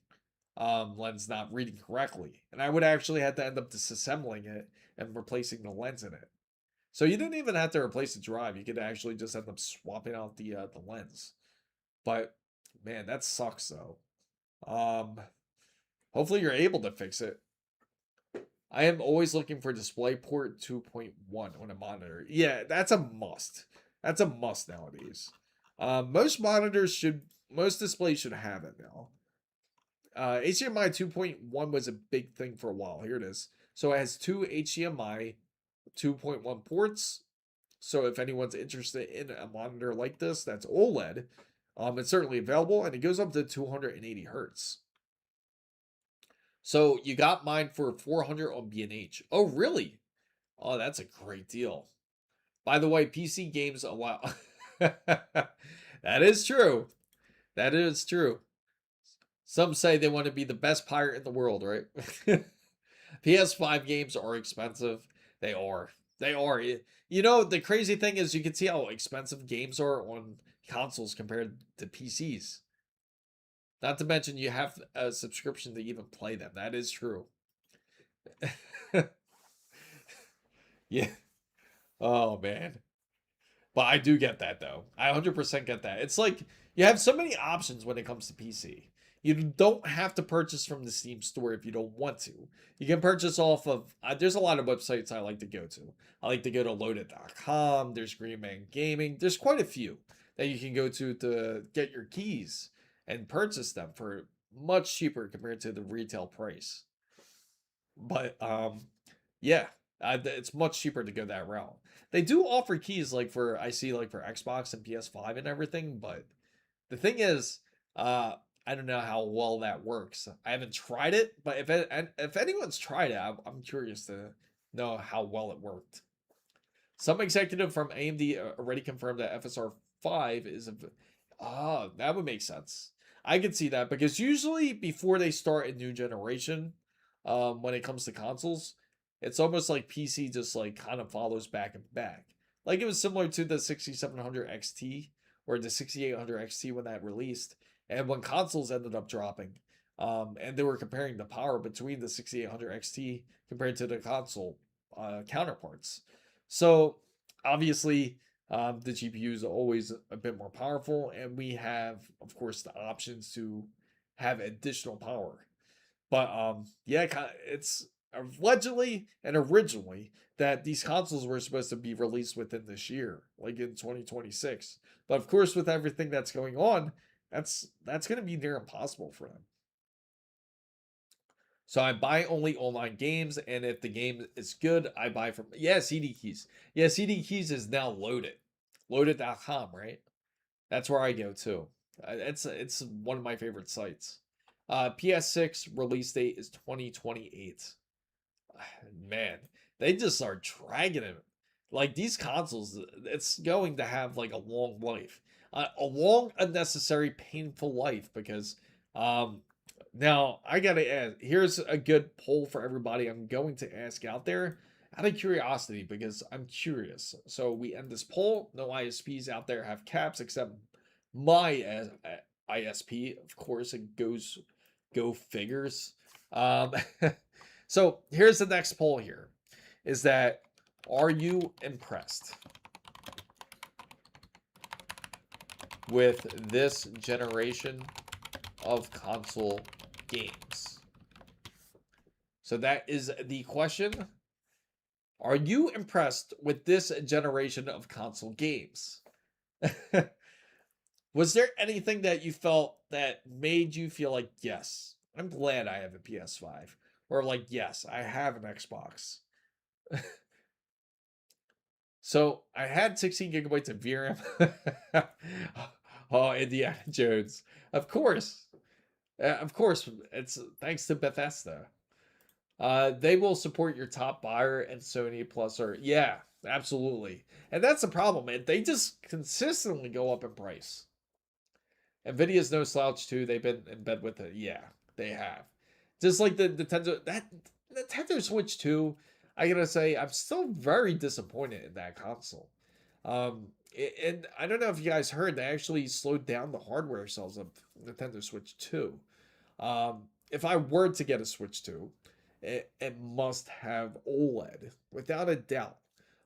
lens not reading correctly, and I would actually have to end up disassembling it and replacing the lens in it. So you didn't even have to replace the drive; you could actually just end up swapping out the lens. But man, that sucks though. Hopefully you're able to fix it. I am always looking for DisplayPort 2.1 on a monitor. Yeah, that's a must. That's a must nowadays. Most displays should have it now. HDMI 2.1 was a big thing for a while. Here it is. So it has 2 HDMI 2.1 ports. So if anyone's interested in a monitor like this, that's OLED. It's certainly available, and it goes up to 280 hertz. So you got mine for 400 on B&H. Oh, really? Oh, that's a great deal. By the way, PC games allow. That is true. That is true. Some say they want to be the best pirate in the world, right? PS5 games are expensive. They are. They are. You know, the crazy thing is you can see how expensive games are on consoles compared to PCs. Not to mention you have a subscription to even play them. That is true. Yeah. Oh, man. But I do get that, though. I 100% get that. It's like you have so many options when it comes to PC. You don't have to purchase from the Steam store if you don't want to. You can purchase off of, there's a lot of websites I like to go to. I like to go to loaded.com. There's Green Man Gaming. There's quite a few that you can go to get your keys and purchase them for much cheaper compared to the retail price. But yeah, it's much cheaper to go that route. They do offer keys like for I see like for Xbox and PS5 and everything, but the thing is, I don't know how well that works. I haven't tried it, but if anyone's tried it, I'm curious to know how well it worked. Some executive from AMD already confirmed that FSR 5 is that would make sense. I could see that because usually before they start a new generation, when it comes to consoles, it's almost like PC just like kind of follows back and back. Like it was similar to the 6700 XT or the 6800 XT when that released, and when consoles ended up dropping, and they were comparing the power between the 6800 XT compared to the console counterparts. So obviously, the GPU is always a bit more powerful, and we have, of course, the options to have additional power. But yeah, it's allegedly and originally that these consoles were supposed to be released within this year, like in 2026. But of course, with everything that's going on, that's going to be near impossible for them. So I buy only online games, and if the game is good, I buy from CD Keys. Yeah, CD Keys is now loaded. Loaded.com, right? That's where I go to. It's one of my favorite sites. PS6 release date is 2028. Man, they just are dragging it. Like these consoles, it's going to have like a long life, a long, unnecessary, painful life. Because now I gotta ask. Here's a good poll for everybody. I'm going to ask out there out of curiosity because I'm curious. So we end this poll. No ISPs out there have caps except my ISP. Of course, it goes go figures. Um, so here's the next poll here is that are you impressed with this generation of console games? So that is the question. Are you impressed with this generation of console games? Was there anything that you felt that made you feel like, yes, I'm glad I have a PS5? Or like, yes, I have an Xbox. So I had 16 gigabytes of VRAM. Oh, Indiana Jones. Of course. Of course, it's thanks to Bethesda. They will support your top buyer and Sony Plus or yeah, absolutely. And that's the problem, man. They just consistently go up in price. NVIDIA's no slouch too. They've been in bed with it. Yeah, they have. Just like the Nintendo Nintendo Switch 2, I gotta say, I'm still very disappointed in that console. And I don't know if you guys heard, they actually slowed down the hardware sales of Nintendo Switch 2. If I were to get a Switch 2, it must have OLED, without a doubt.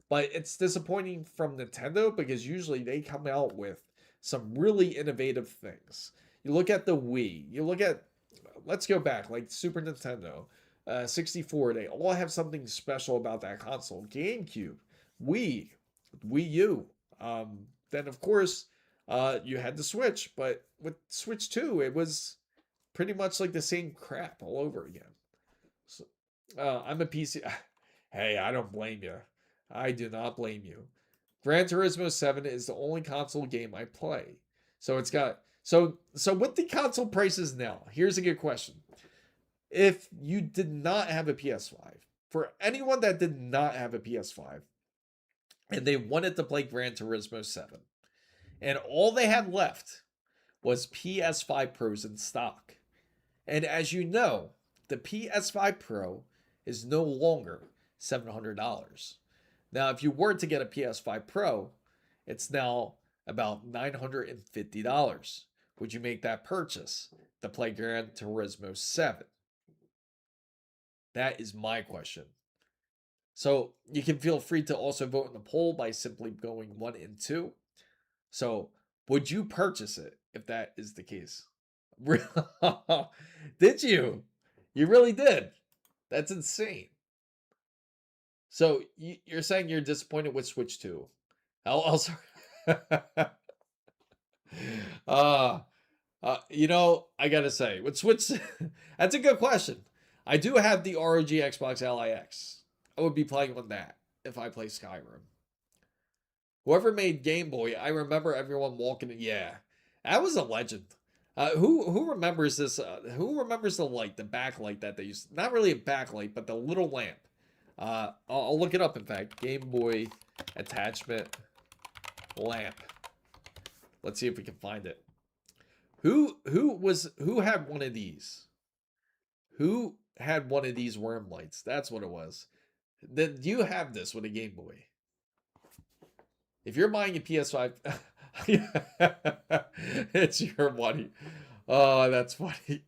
But it's disappointing from Nintendo because usually they come out with some really innovative things. You look at the Wii, you look at, let's go back, like Super Nintendo, 64, they all have something special about that console. GameCube, Wii, Wii U. Then, of course, you had the Switch, but with Switch 2, it was pretty much like the same crap all over again. So, I'm a PC. Hey, I don't blame you. I do not blame you. Gran Turismo 7 is the only console game I play. So it's got so with the console prices now, here's a good question. If you did not have a PS5, for anyone that did not have a PS5 and they wanted to play Gran Turismo 7 and all they had left was PS5 Pros in stock. And as you know, the PS5 Pro is no longer $700. Now, if you were to get a PS5 Pro, it's now about $950. Would you make that purchase to play Gran Turismo 7? That is my question. So you can feel free to also vote in the poll by simply going 1 and 2. So would you purchase it if that is the case? Did you? You really did. That's insane. So you're saying you're disappointed with Switch 2. Also, I gotta say, with Switch, that's a good question. I do have the ROG Xbox LIX. I would be playing on that if I play Skyrim. Whoever made Game Boy, I remember everyone walking in. Yeah, that was a legend. Who remembers this? Who remembers the light, the backlight that they used? Not really a backlight, but the little lamp. I'll look it up. In fact, Game Boy attachment lamp. Let's see if we can find it. Who had one of these? Who had one of these worm lights? That's what it was. Then you have this with a Game Boy. If you're buying a PS5, It's your money. Oh, that's funny.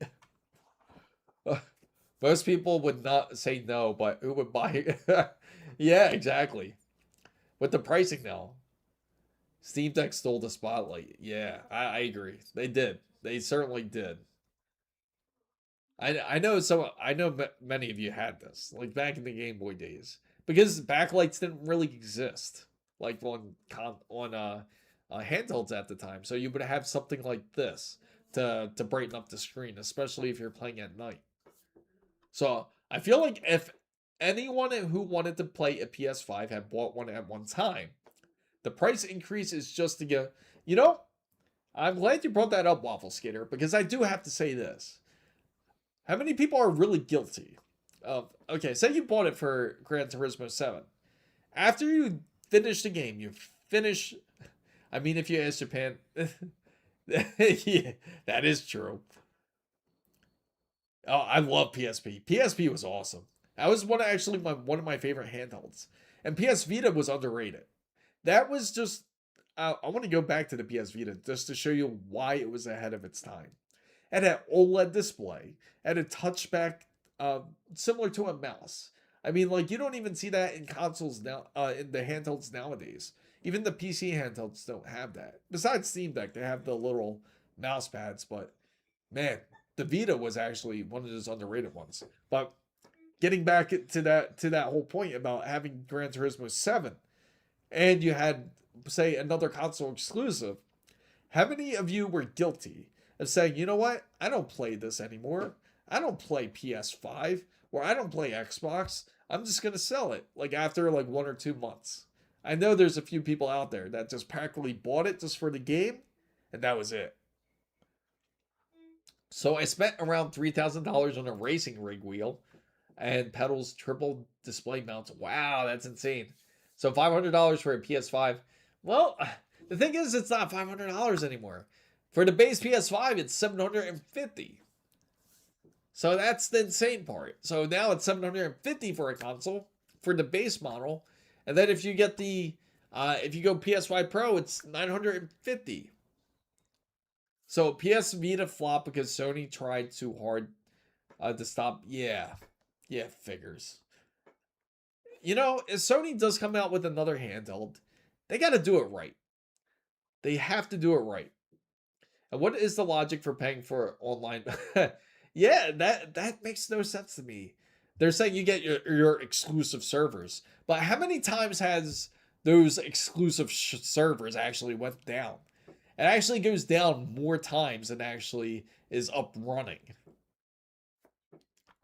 Most people would not say no, but who would buy it? Yeah, exactly. With the pricing now, Steam Deck stole the spotlight. Yeah, I agree. They did. They certainly did. I know some. I know many of you had this, like back in the Game Boy days, because backlights didn't really exist, like on handhelds at the time. So you would have something like this to brighten up the screen, especially if you're playing at night. So I feel like if anyone who wanted to play a PS5 had bought one at one time, the price increase is just to go. You know, I'm glad you brought that up, Waffle Skater, because I do have to say this. How many people are really guilty of, okay, say you bought it for Gran Turismo 7. After you finish the game, you finish, I mean, if you ask Japan, yeah, that is true. Oh, I love PSP. PSP was awesome. That was one of my favorite handhelds. And PS Vita was underrated. That was just, I want to go back to the PS Vita just to show you why it was ahead of its time. It had OLED display, and a touchback similar to a mouse. I mean, like you don't even see that in consoles now, in the handhelds nowadays. Even the PC handhelds don't have that. Besides Steam Deck, they have the little mouse pads, but man, the Vita was actually one of those underrated ones. But getting back to that whole point about having Gran Turismo 7, and you had say another console exclusive, how many of you were guilty of saying, you know what? I don't play this anymore. I don't play PS5 or I don't play Xbox. I'm just going to sell it like after like 1 or 2 months. I know there's a few people out there that just practically bought it just for the game and that was it. So I spent around $3,000 on a racing rig wheel and pedals, triple display mounts. Wow, that's insane. So $500 for a PS5. Well, the thing is, it's not $500 anymore. For the base PS5, it's 750. So that's the insane part. So now it's 750 for a console for the base model, and then if you get if you go PS5 Pro, it's 950. So PS Vita flopped because Sony tried too hard to stop. Yeah, yeah, figures. You know, if Sony does come out with another handheld, they got to do it right. They have to do it right. And what is the logic for paying for online? Yeah, that makes no sense to me. They're saying you get your exclusive servers, but how many times has those exclusive servers actually went down? It actually goes down more times than actually is up running.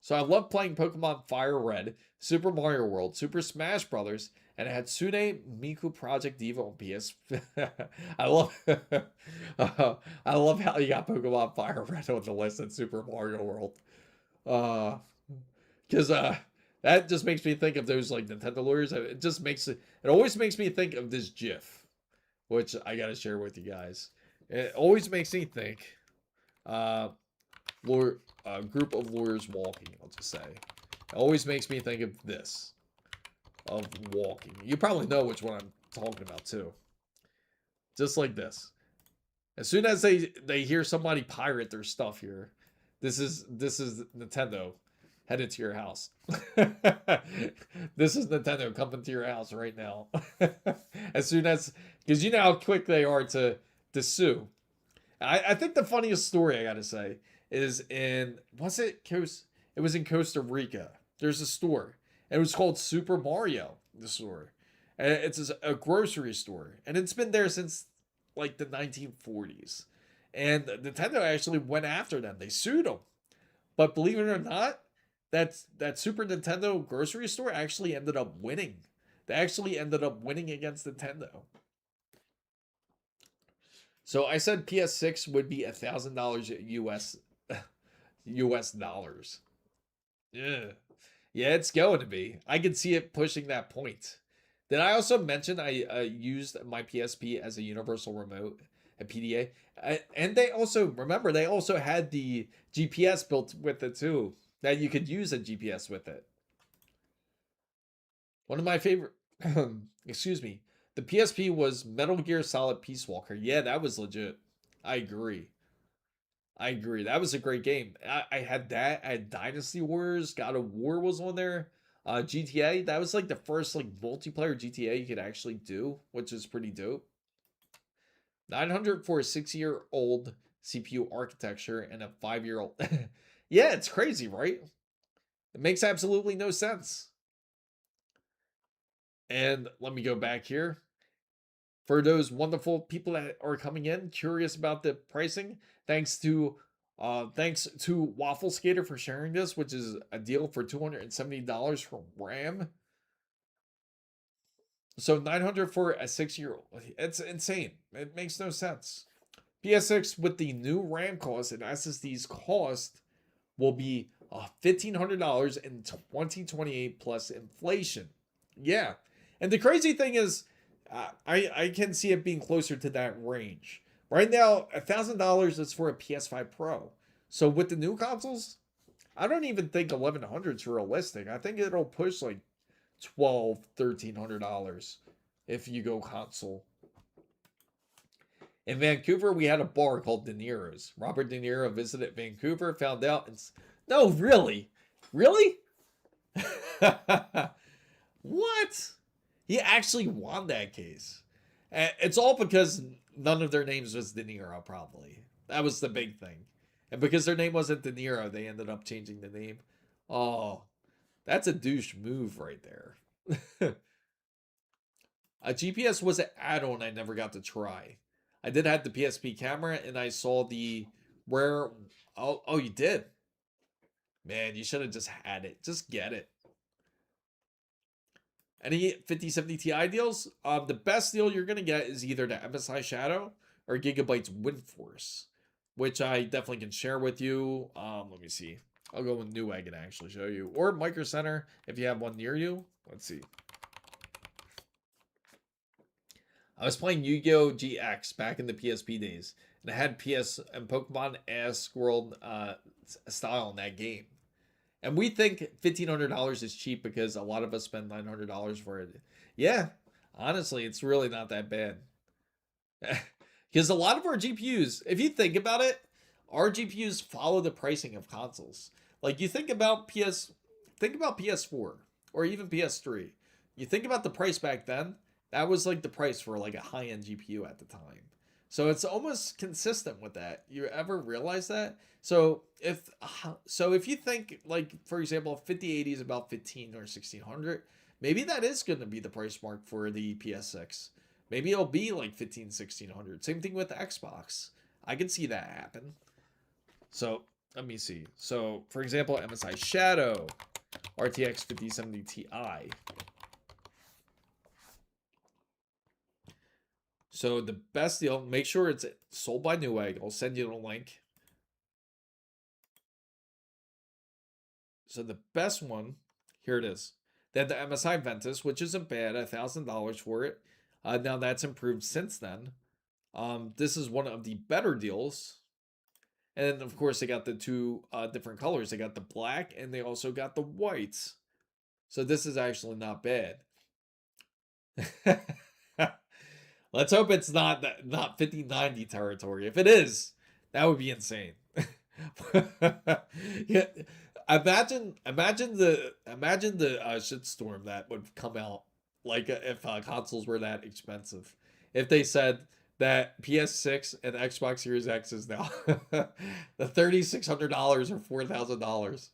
So I love playing Pokemon Fire Red, Super Mario World, Super Smash Brothers, and it had Tsune Miku Project Diva on PS. I love, I love how you got Pokemon Fire Red on the list in Super Mario World. Uh, because that just makes me think of those like Nintendo lawyers. It just makes it. It always makes me think of this GIF, which I gotta share with you guys. It always makes me think. Uh, lawyer, a group of lawyers walking. I'll just say, it always makes me think of this, of walking. You probably know which one I'm talking about too. Just like this. As soon as they hear somebody pirate their stuff here, this is Nintendo headed to your house. This is Nintendo coming to your house right now. As soon as, because you know how quick they are to sue. I think the funniest story I gotta say is it was in Costa Rica. There's a store. And it was called Super Mario, the store. And it's a grocery store. And it's been there since like the 1940s. And Nintendo actually went after them. They sued them. But believe it or not, that Super Nintendo grocery store actually ended up winning. They actually ended up winning against Nintendo. So I said PS6 would be $1,000 US dollars. Yeah. Yeah, it's going to be. I can see it pushing that point. Did I also mention I used my PSP as a universal remote, a PDA? And they also, remember, they also had the GPS built with it too, that you could use a GPS with it. One of my favorite, excuse me, The PSP was Metal Gear Solid Peace Walker. Yeah, that was legit. I agree. I agree. That was a great game. I had that. I had Dynasty Wars. God of War was on there. GTA. That was like the first like multiplayer GTA you could actually do, which is pretty dope. 900 for a 6-year-old CPU architecture and a 5-year-old. Yeah, it's crazy, right? It makes absolutely no sense. And let me go back here. For those wonderful people that are coming in curious about the pricing, thanks to Waffle Skater for sharing this, which is a deal for $270 for RAM. So 900 for a 6-year-old. It's insane. It makes no sense. PS6 with the new RAM cost and SSDs cost will be $1,500 in 2028 plus inflation. Yeah. And the crazy thing is, I can see it being closer to that range. Right now, $1,000 is for a PS5 Pro. So with the new consoles, I don't even think 1,100 is realistic. I think it'll push like $1,300 if you go console. In Vancouver, we had a bar called De Niro's. Robert De Niro visited Vancouver, found out, and no, really, really, what? He actually won that case. And it's all because none of their names was De Niro, probably. That was the big thing. And because their name wasn't De Niro, they ended up changing the name. Oh, that's a douche move right there. A GPS was an add-on I never got to try. I did have the PSP camera and I saw the rare. Oh, you did? Man, you should have just had it. Just get it. Any 5070 Ti deals? The best deal you're gonna get is either the MSI Shadow or Gigabyte's WindForce, which I definitely can share with you. Let me see. I'll go with Newegg and actually show you, or Micro Center if you have one near you. Let's see. I was playing Yu-Gi-Oh! GX back in the PSP days, and I had PS and Pokemon Ask World style in that game. And we think $1,500 is cheap because a lot of us spend $900 for it. Yeah, honestly, it's really not that bad. Because a lot of our GPUs, if you think about it, our GPUs follow the pricing of consoles. Like you think about PS4 or even PS3. You think about the price back then, that was like the price for like a high-end GPU at the time. So it's almost consistent with that. You ever realize that? So if you think like for example 5080 is about 15 or 1600, maybe that is going to be the price mark for the PS6. Maybe it'll be like 15 1600. Same thing with Xbox. I can see that happen. So let me see. So for example, MSI Shadow RTX 5070 Ti. So the best deal, make sure it's sold by Newegg. I'll send you the link. So the best one, here it is. They had the MSI Ventus, which isn't bad, $1,000 for it. Now that's improved since then. This is one of the better deals. And of course, they got the two different colors. They got the black and they also got the whites. So this is actually not bad. Let's hope it's not 5090 territory. If it is, that would be insane. Yeah, imagine the shitstorm that would come out like if consoles were that expensive. If they said that PS6 and Xbox Series X is now the $3,600 or $4,000.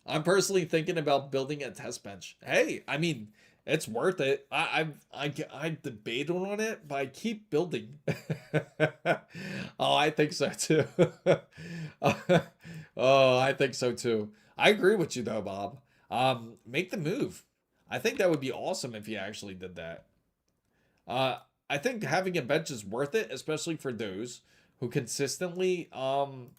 I'm personally thinking about building a test bench. Hey, I mean, it's worth it. I debate on it, but I keep building. Oh, I think so too. Oh, I think so too. I agree with you though, Bob. Make the move. I think that would be awesome if you actually did that. Uh, I think having a bench is worth it, especially for those who consistently work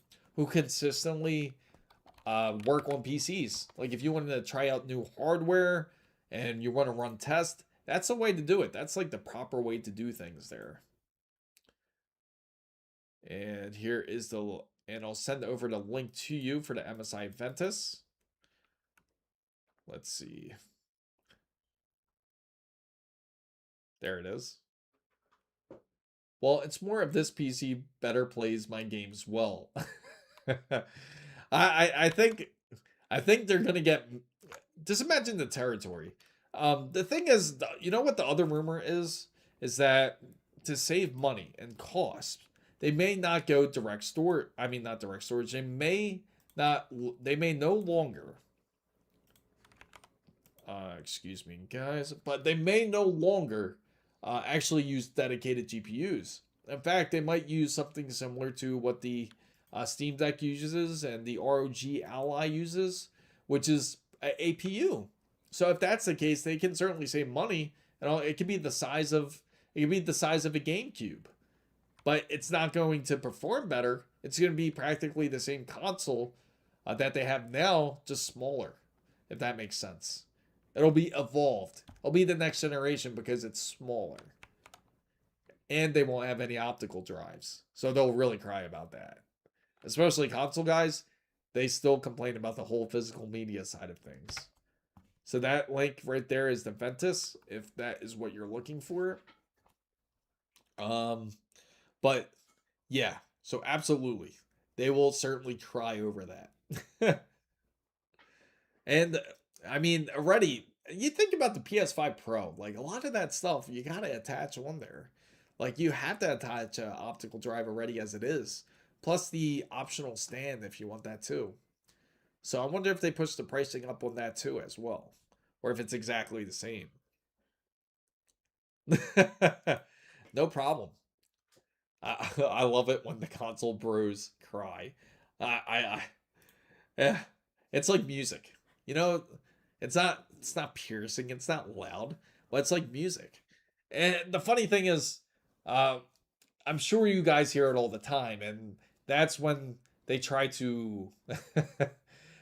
on PCs. Like if you wanted to try out new hardware and you want to run tests, that's the way to do it. That's like the proper way to do things there. And here is and I'll send over the link to you for the MSI Ventus. Let's see. There it is. Well, it's more of this PC better plays my games well. I think they're gonna get. Just imagine the territory. The thing is, you know what the other rumor is that to save money and cost, they may not go direct store. I mean, not direct storage. They may not. They may no longer. Excuse me, guys, but they may no longer actually use dedicated GPUs. In fact, they might use something similar to what the Steam Deck uses and the ROG Ally uses, which is a APU. So if that's the case, they can certainly save money. And it could be the size of a GameCube, but it's not going to perform better. It's going to be practically the same console that they have now, just smaller, if that makes sense. It'll be evolved. It'll be the next generation because it's smaller. And they won't have any optical drives. So they'll really cry about that. Especially console guys, they still complain about the whole physical media side of things. So that link right there is the Ventus, if that is what you're looking for. But yeah, so absolutely. They will certainly cry over that. And I mean, already, you think about the PS5 Pro, like a lot of that stuff you gotta attach on there. Like you have to attach an optical drive already as it is, plus the optional stand if you want that too. So I wonder if they push the pricing up on that too as well, or if it's exactly the same. No problem. I love it when the console bros cry. Yeah, it's like music. You know, it's not piercing, it's not loud, but it's like music. And the funny thing is, uh, I'm sure you guys hear it all the time, and that's when they try to.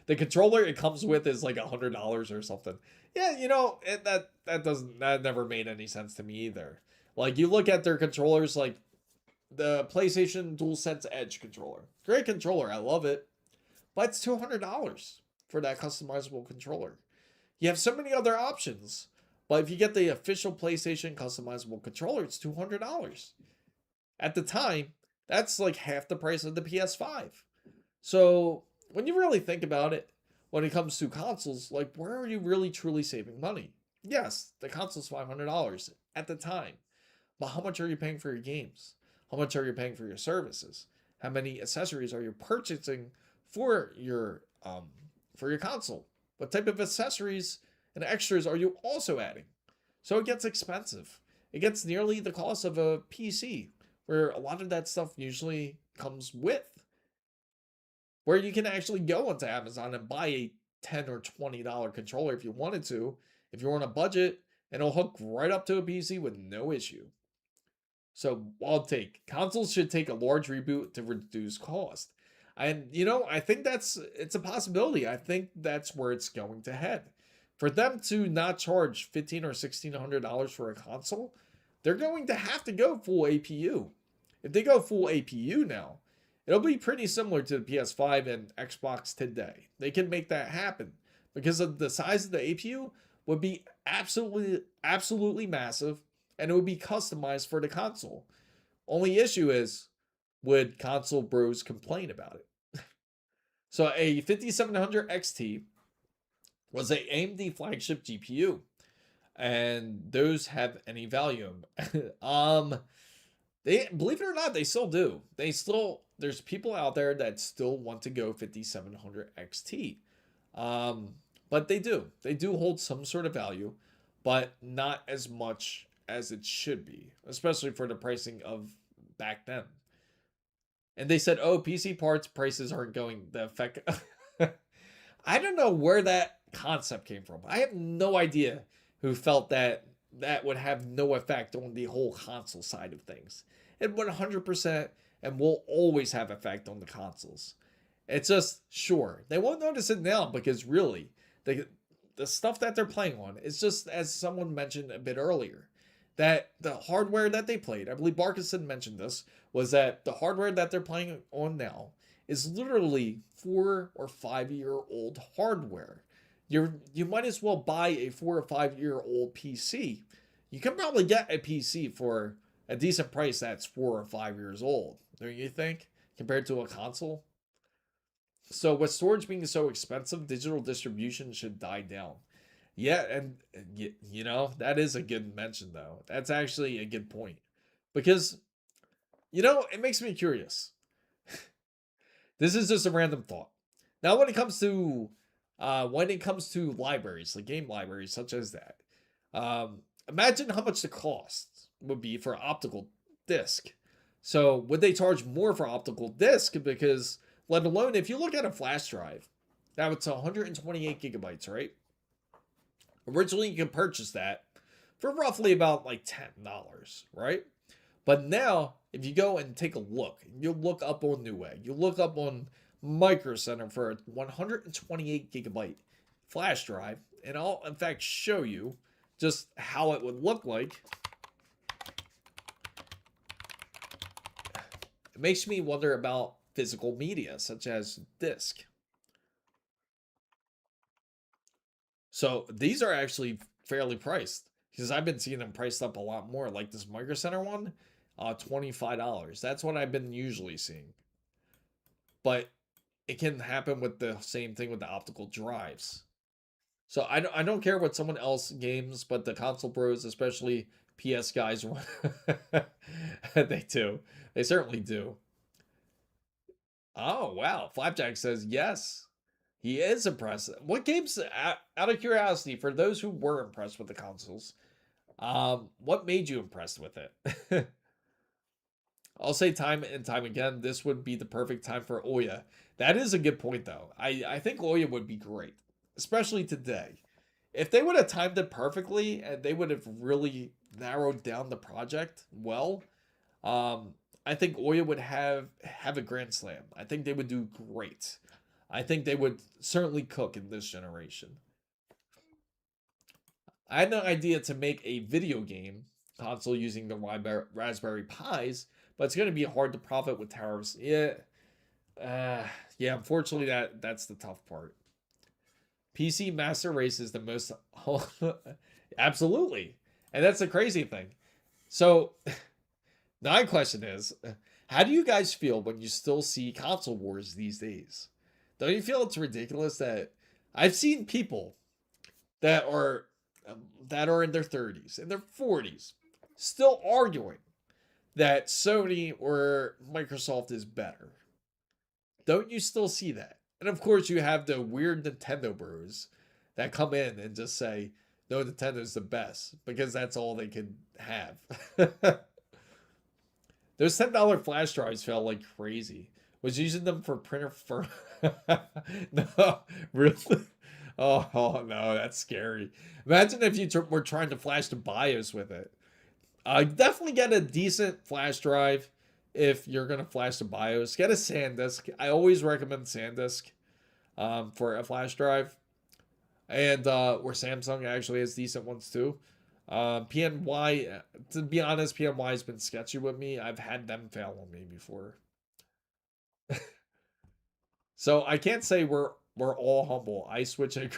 The controller it comes with is like $100 or something. Yeah, that never made any sense to me either. Like you look at their controllers, like the PlayStation DualSense Edge controller, great controller, I love it, but it's $200 for that customizable controller. You have so many other options, but if you get the official PlayStation customizable controller, it's $200. At the time, that's like half the price of the PS5. So when you really think about it, when it comes to consoles, like where are you really truly saving money? Yes, the console's $500 at the time, but how much are you paying for your games? How much are you paying for your services? How many accessories are you purchasing for your console? What type of accessories and extras are you also adding? So it gets expensive. It gets nearly the cost of a PC, where a lot of that stuff usually comes with. Where you can actually go onto Amazon and buy a $10 or $20 controller if you wanted to, if you're on a budget, and it'll hook right up to a PC with no issue. So wild take. Consoles should take a large reboot to reduce cost. And I think it's a possibility. I think that's where it's going to head. For them to not charge $1,500 or $1,600 for a console, they're going to have to go full APU. If they go full APU now, it'll be pretty similar to the PS5 and Xbox today. They can make that happen because of the size of the APU would be absolutely massive, and it would be customized for the console. Only issue is, would console bros complain about it? So a 5700 XT was a AMD flagship GPU, and those have any value. They, believe it or not, they still do. There's people out there that still want to go 5700 XT. But they do hold some sort of value, but not as much as it should be, especially for the pricing of back then. And they said, oh, PC parts prices aren't going the effect. I don't know where that concept came from. I have no idea who felt that would have no effect on the whole console side of things. It 100% and will always have effect on the consoles. It's just, sure, they won't notice it now because really, the stuff that they're playing on is just, as someone mentioned a bit earlier, that the hardware that they played, I believe Barkison mentioned this, was that the hardware that they're playing on now is literally 4 or 5 year old hardware. You might as well buy a 4 or 5 year old PC. you can probably get a PC for a decent price that's 4 or 5 years old, don't you think? Compared to a console. So with storage being so expensive, digital distribution should die down. Yeah, and you know, that is a good mention though. That's actually a good point. Because, you know, it makes me curious. This is just a random thought. Now when it comes to libraries, like game libraries such as that, imagine how much the cost would be for optical disc. So would they charge more for optical disc? Because let alone if you look at a flash drive, now it's 128 gigabytes, right? Originally, you could purchase that for roughly about like $10, right? But now, if you go and take a look, you look up on Newegg, you look up on Micro Center for a 128 gigabyte flash drive, and I'll in fact show you just how it would look like. It makes me wonder about physical media, such as disc. So these are actually fairly priced because I've been seeing them priced up a lot more. Like this Micro Center one, $25. That's what I've been usually seeing. But it can happen with the same thing with the optical drives. So I don't care what someone else games, but the console pros, especially PS guys, they do. They certainly do. Oh wow, Flapjack says yes. He is impressed. What games, out of curiosity, for those who were impressed with the consoles, what made you impressed with it? I'll say time and time again, this would be the perfect time for Oya. That is a good point, though. I think Oya would be great, especially today. If they would have timed it perfectly and they would have really narrowed down the project well, I think Oya would have a grand slam. I think they would do great. I think they would certainly cook in this generation. I had no idea to make a video game console using the Raspberry Pis, but it's going to be hard to profit with tariffs. Yeah, yeah. Unfortunately, that's the tough part. PC Master Race is the most absolutely, and that's the crazy thing. So, my question is, how do you guys feel when you still see console wars these days? Don't you feel it's ridiculous that I've seen people that are that are in their 30s and their 40s still arguing that Sony or Microsoft is better. Don't you still see that? And of course, you have the weird Nintendo bros that come in and just say, no, Nintendo's the best because that's all they can have. Those $10 flash drives felt like crazy. Was using them for printer for. No, really? Oh, no, that's scary. Imagine if you were trying to flash the BIOS with it. Definitely get a decent flash drive if you're gonna flash the BIOS. Get a SanDisk. I always recommend SanDisk for a flash drive, and or Samsung actually has decent ones too. PNY, to be honest, PNY has been sketchy with me. I've had them fail on me before. So I can't say we're all humble. I switch it.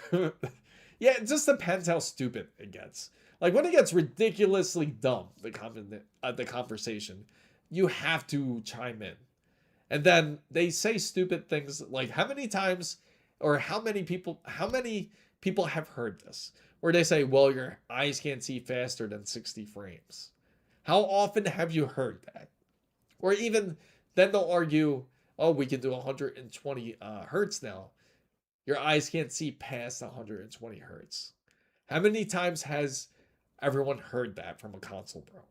Yeah, it just depends how stupid it gets. Like when it gets ridiculously dumb, the conversation, you have to chime in. And then they say stupid things like how many people have heard this where they say, "Well, your eyes can't see faster than 60 frames." How often have you heard that? Or even then they'll argue, "Oh, we can do 120 hertz now. Your eyes can't see past 120 hertz." How many times has everyone heard that from a console bro?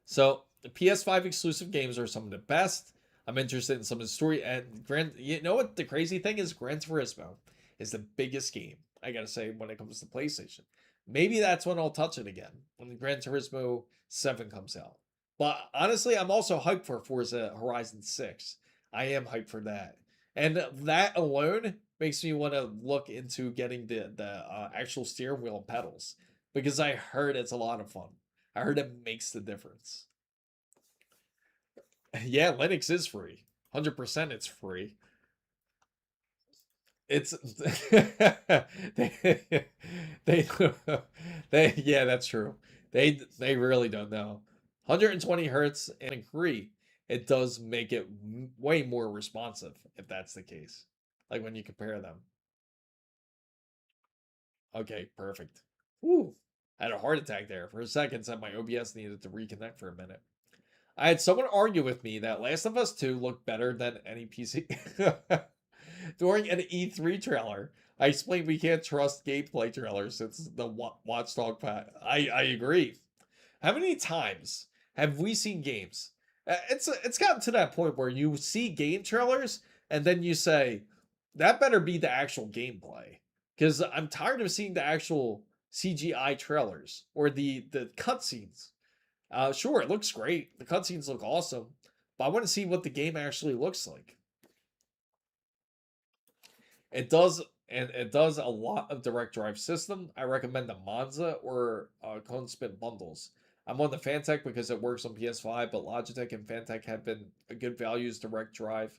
So the PS5 exclusive games are some of the best. I'm interested in some of the story and you know what the crazy thing is? Gran Turismo is the biggest game, I gotta say, when it comes to PlayStation. Maybe that's when I'll touch it again, when the Gran Turismo 7 comes out. But honestly, I'm also hyped for Forza Horizon 6. I am hyped for that. And that alone makes me want to look into getting the actual steering wheel and pedals because I heard it's a lot of fun. I heard it makes the difference. Yeah, Linux is free. 100% it's free. It's they, they yeah, that's true. They really don't know. 120 hertz, and I agree, it does make it way more responsive if that's the case. Like when you compare them. Okay, perfect. Woo. I had a heart attack there. For a second, said my OBS needed to reconnect for a minute. I had someone argue with me that Last of Us 2 looked better than any PC. During an E3 trailer, I explained we can't trust gameplay trailers since the Watchdog pat. I agree. How many times have we seen games? It's gotten to that point where you see game trailers and then you say that better be the actual gameplay, because I'm tired of seeing the actual CGI trailers or the cutscenes. Sure, it looks great. The cutscenes look awesome, but I want to see what the game actually looks like. It does, and it does a lot of direct drive system. I recommend the Monza or Cone Spin bundles. I'm on the Fantech because it works on PS5, but Logitech and Fantech have been good values direct drive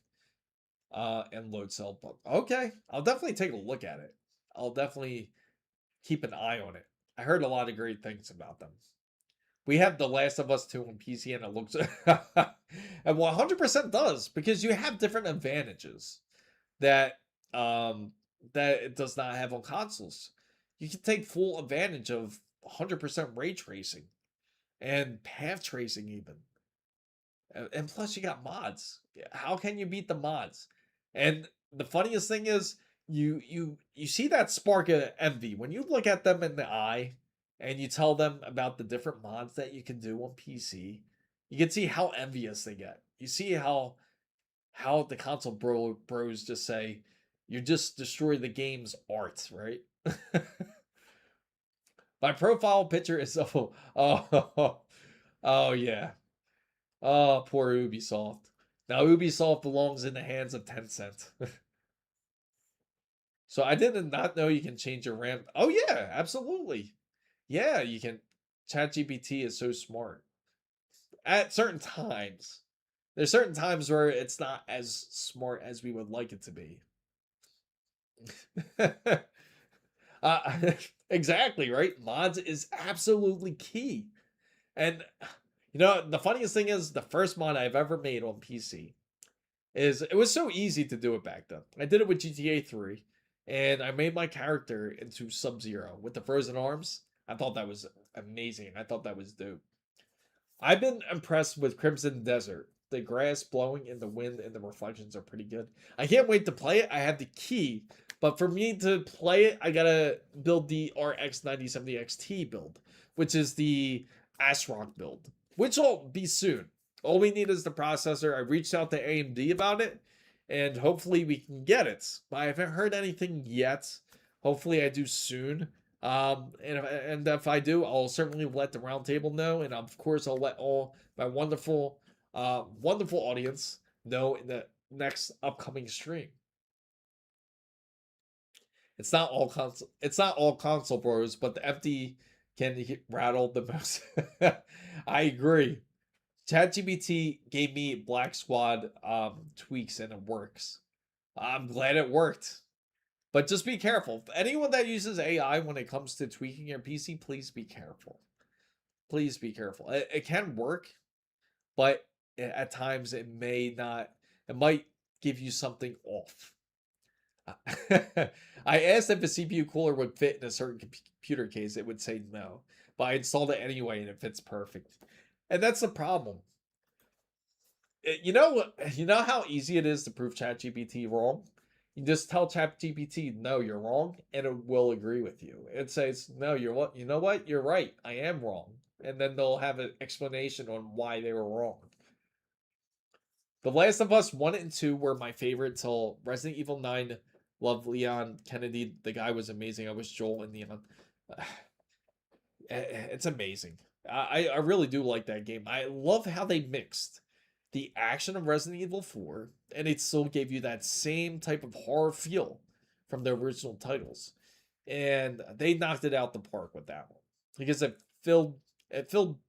and load cell. Okay, I'll definitely take a look at it. I'll definitely keep an eye on it. I heard a lot of great things about them. We have The Last of Us 2 on PC and it looks and 100% does, because you have different advantages that that it does not have on consoles. You can take full advantage of 100% ray tracing and path tracing even. And plus you got mods. How can you beat the mods? And the funniest thing is you see that spark of envy when you look at them in the eye and you tell them about the different mods that you can do on PC. You can see how envious they get. You see how the console bros just say you just destroy the game's art, right? My profile picture is oh oh yeah. Oh, poor Ubisoft. Now Ubisoft belongs in the hands of Tencent. So I did not know you can change your RAM. Oh yeah, absolutely. Yeah, you can. ChatGPT is so smart. At certain times. There's certain times where it's not as smart as we would like it to be. Exactly, right? Mods is absolutely key. And the funniest thing is the first mod I've ever made on PC is it was so easy to do it back then. I did it with GTA 3 and I made my character into Sub-Zero with the frozen arms. I thought that was amazing. I thought that was dope. I've been impressed with Crimson Desert. The grass blowing in the wind and the reflections are pretty good. I can't wait to play it. I have the key, but for me to play it, I gotta build the RX 9070 XT build, which is the ASRock build, which will be soon. All we need is the processor. I reached out to AMD about it, and hopefully we can get it. But I haven't heard anything yet. Hopefully I do soon. And if I do, I'll certainly let the roundtable know, and of course I'll let all my wonderful audience know in the next upcoming stream. It's not all console bros, but the FD can rattle the most. I agree. ChatGPT gave me Black Squad tweaks and it works. I'm glad it worked. But just be careful. Anyone that uses AI when it comes to tweaking your PC, please be careful. Please be careful. It can work, but at times it may not. It might give you something off. I asked if a CPU cooler would fit in a certain computer case. It would say no, but I installed it anyway, and it fits perfect. And that's the problem. You know how easy it is to prove ChatGPT wrong? You just tell ChatGPT, no, you're wrong, and it will agree with you. It says, no, you're what? You know what? You're right. I am wrong. And then they'll have an explanation on why they were wrong. The Last of Us 1 and 2 were my favorite till Resident Evil 9. Love Leon Kennedy. The guy was amazing. I was Joel and Leon. It's amazing. I really do like that game. I love how they mixed the action of Resident Evil 4, and it still gave you that same type of horror feel from the original titles. And they knocked it out the park with that one. Because it filled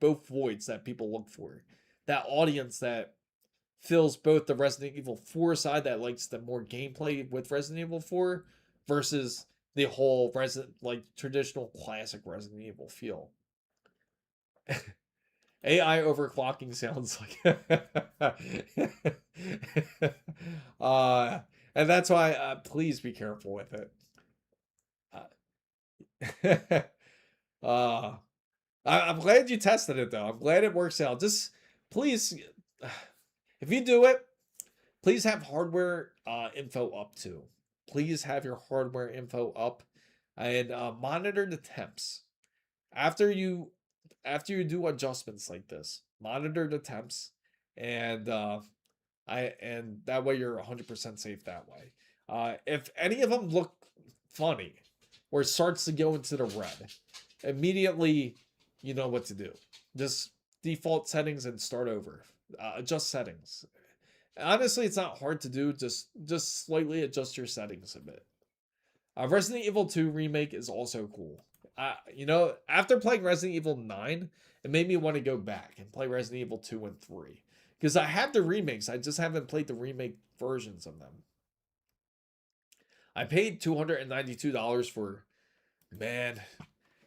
both voids that people look for. That audience that fills both the Resident Evil 4 side that likes the more gameplay with Resident Evil 4 versus the whole traditional classic Resident Evil feel. AI overclocking sounds like uh and that's why please be careful with it. Uh, uh I'm glad you tested it though. I'm glad it works out. Just please, if you do it, please have hardware info up too. Please have your hardware info up and monitor the temps after you do adjustments like this. Monitor the temps, and and that way you're 100% safe that way. If any of them look funny or starts to go into the red, immediately you know what to do. Just default settings and start over. Adjust settings. Honestly, it's not hard to do. Just slightly adjust your settings a bit. Resident Evil 2 remake is also cool. After playing Resident Evil 9, it made me want to go back and play Resident Evil 2 and 3. Because I have the remakes, I just haven't played the remake versions of them. I paid $292 for, man,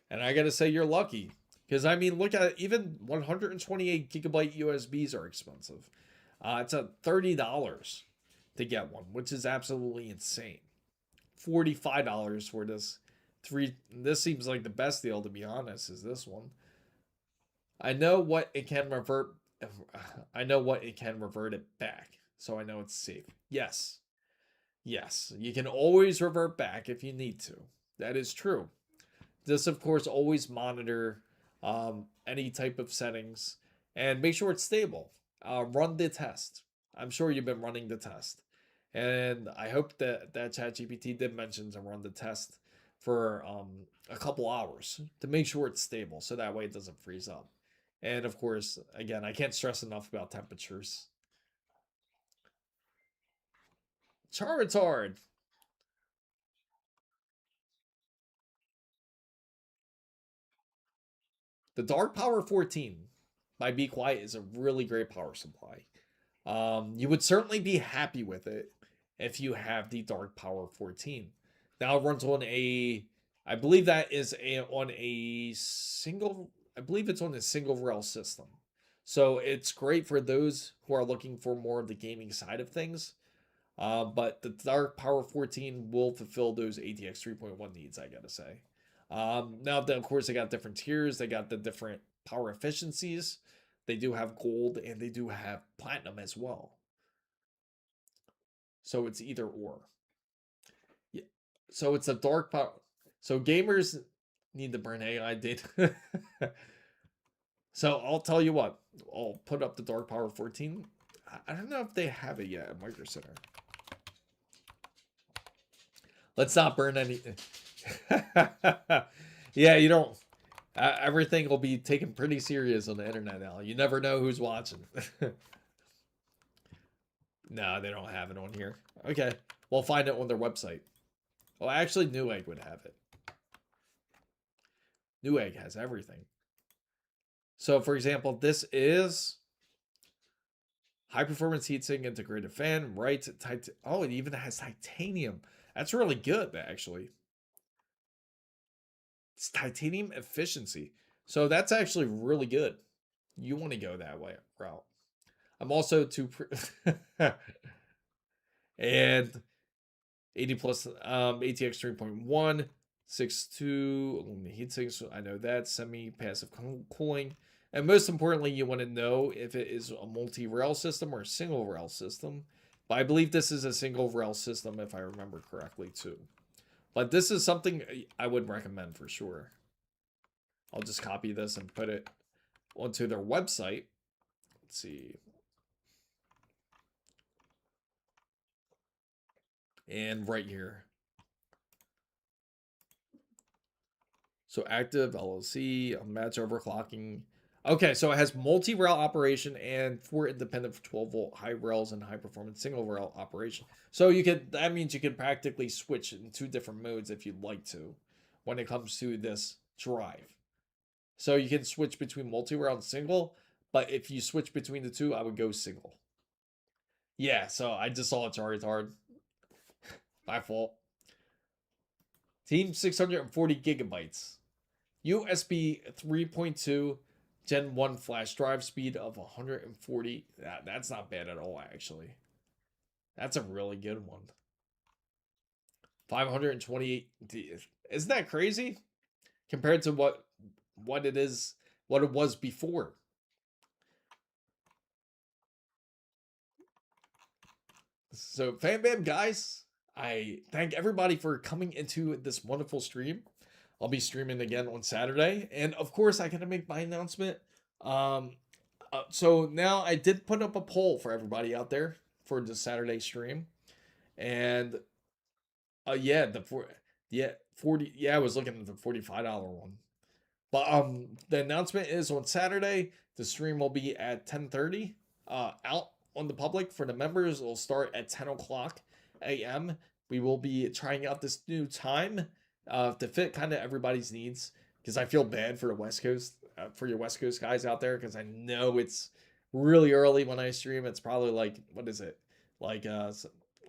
and I gotta say you're lucky. Because I mean, look at it, even 128 gigabyte USBs are expensive. It's at $30 to get one, which is absolutely insane. $45 for this three. This seems like the best deal, to be honest, is this one. I know what it can revert. I know what it can revert it back, so I know it's safe. Yes, yes, you can always revert back if you need to. That is true. This, of course, always monitor any type of settings and make sure it's stable. Run the test. I'm sure you've been running the test. And I hope that ChatGPT did mention to run the test for a couple hours to make sure it's stable, so that way it doesn't freeze up. And of course, again, I can't stress enough about temperatures. Charizard, the Dark Power 14 by Be Quiet is a really great power supply. You would certainly be happy with it if you have the Dark Power 14. Now it runs on I believe that is on a single, I believe it's on a single rail system. So it's great for those who are looking for more of the gaming side of things. But the Dark Power 14 will fulfill those ATX 3.1 needs, I gotta say. Now, of course, they got different tiers. They got the different power efficiencies. They do have gold and they do have platinum as well. So it's either or. Yeah. So it's a dark power. So gamers need to burn AI data. So I'll tell you what. I'll put up the Dark Power 14. I don't know if they have it yet at Micro Center. Let's not burn any. Yeah, you don't. Everything will be taken pretty serious on the internet now. You never know who's watching. No, they don't have it on here. Okay, we'll find it on their website. Well, actually, Newegg would have it. Newegg has everything. So, for example, this is high performance heatsink integrated fan, right? Oh, it even has titanium. That's really good, actually. It's titanium efficiency. So that's actually really good. You want to go that way route. I'm also and 80 plus ATX 3.1, 6.2 aluminum heatsinks. I know that semi-passive cooling. And most importantly, you want to know if it is a multi-rail system or a single rail system. But I believe this is a single rail system if I remember correctly too. But this is something I would recommend for sure. I'll just copy this and put it onto their website. Let's see. And right here. So active LLC, match overclocking. Okay, so it has multi-rail operation and 4 independent 12-volt high rails and high performance single rail operation. So that means you can practically switch in 2 different modes if you'd like to when it comes to this drive. So you can switch between multi-rail and single, but if you switch between the two, I would go single. Yeah, so I just saw a Charizard. My fault. Team 640 gigabytes. USB 3.2 Gen 1 flash drive speed of 140. That's not bad at all, actually. That's a really good one. 528. Isn't that crazy? Compared to what it is, what it was before. So, Fan Bam guys, I thank everybody for coming into this wonderful stream. I'll be streaming again on Saturday, and of course, I gotta make my announcement. Um, so now I did put up a poll for everybody out there for the Saturday stream, and yeah, yeah 40 yeah I was looking at the $45 one. But the announcement is on Saturday. The stream will be at 10:30. Out on the public for the members. It'll start at 10 o'clock a.m. We will be trying out this new time to fit kind of everybody's needs. Because I feel bad for the West Coast, for your West Coast guys out there. Because I know it's really early when I stream. It's probably like, what is it, like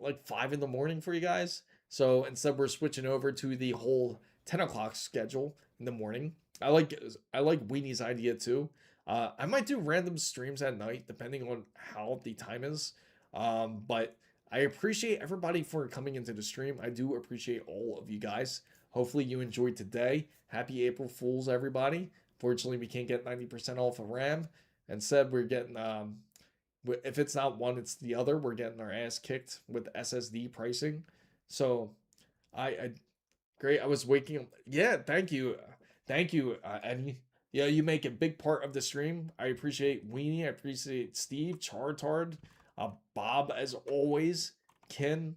like 5 in the morning for you guys. So instead, we're switching over to the whole 10 o'clock schedule in the morning. I like Weenie's idea too. I might do random streams at night depending on how the time is. But I appreciate everybody for coming into the stream. I do appreciate all of you guys. Hopefully you enjoyed today. Happy April Fools, everybody. Fortunately, we can't get 90% off of RAM. Instead, we're getting if it's not one, it's the other. We're getting our ass kicked with SSD pricing. So I great. I was waking up. Yeah, thank you. Thank you, Eddie. Yeah, you make a big part of the stream. I appreciate Weenie. I appreciate Steve, Chartard, Bob, as always. Ken,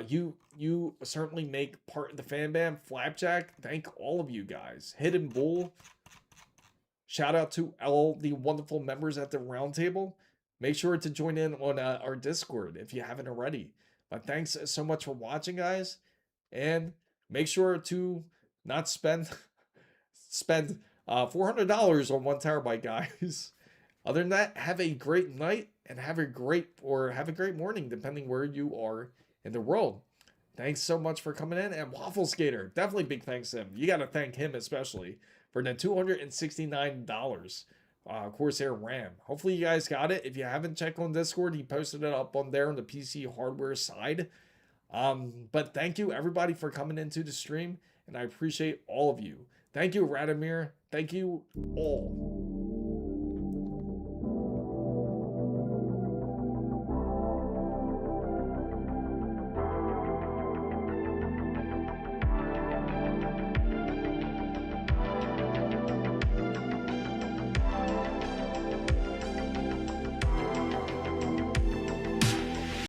you certainly make part of the fan bam. Flapjack, thank all of you guys. Hidden Bull, shout out to all the wonderful members at the roundtable. Make sure to join in on our Discord if you haven't already. But thanks so much for watching, guys, and make sure to not spend $400 on 1 terabyte, guys. Other than that, have a great night and have a great morning, depending where you are in the world. Thanks so much for coming in, and Waffle Skater, definitely big thanks to him. You got to thank him especially for the $269 Corsair RAM. Hopefully you guys got it. If you haven't checked on Discord, he posted it up on there on the PC hardware side. But thank you everybody for coming into the stream, and I appreciate all of you. Thank you, Radomir. Thank you all.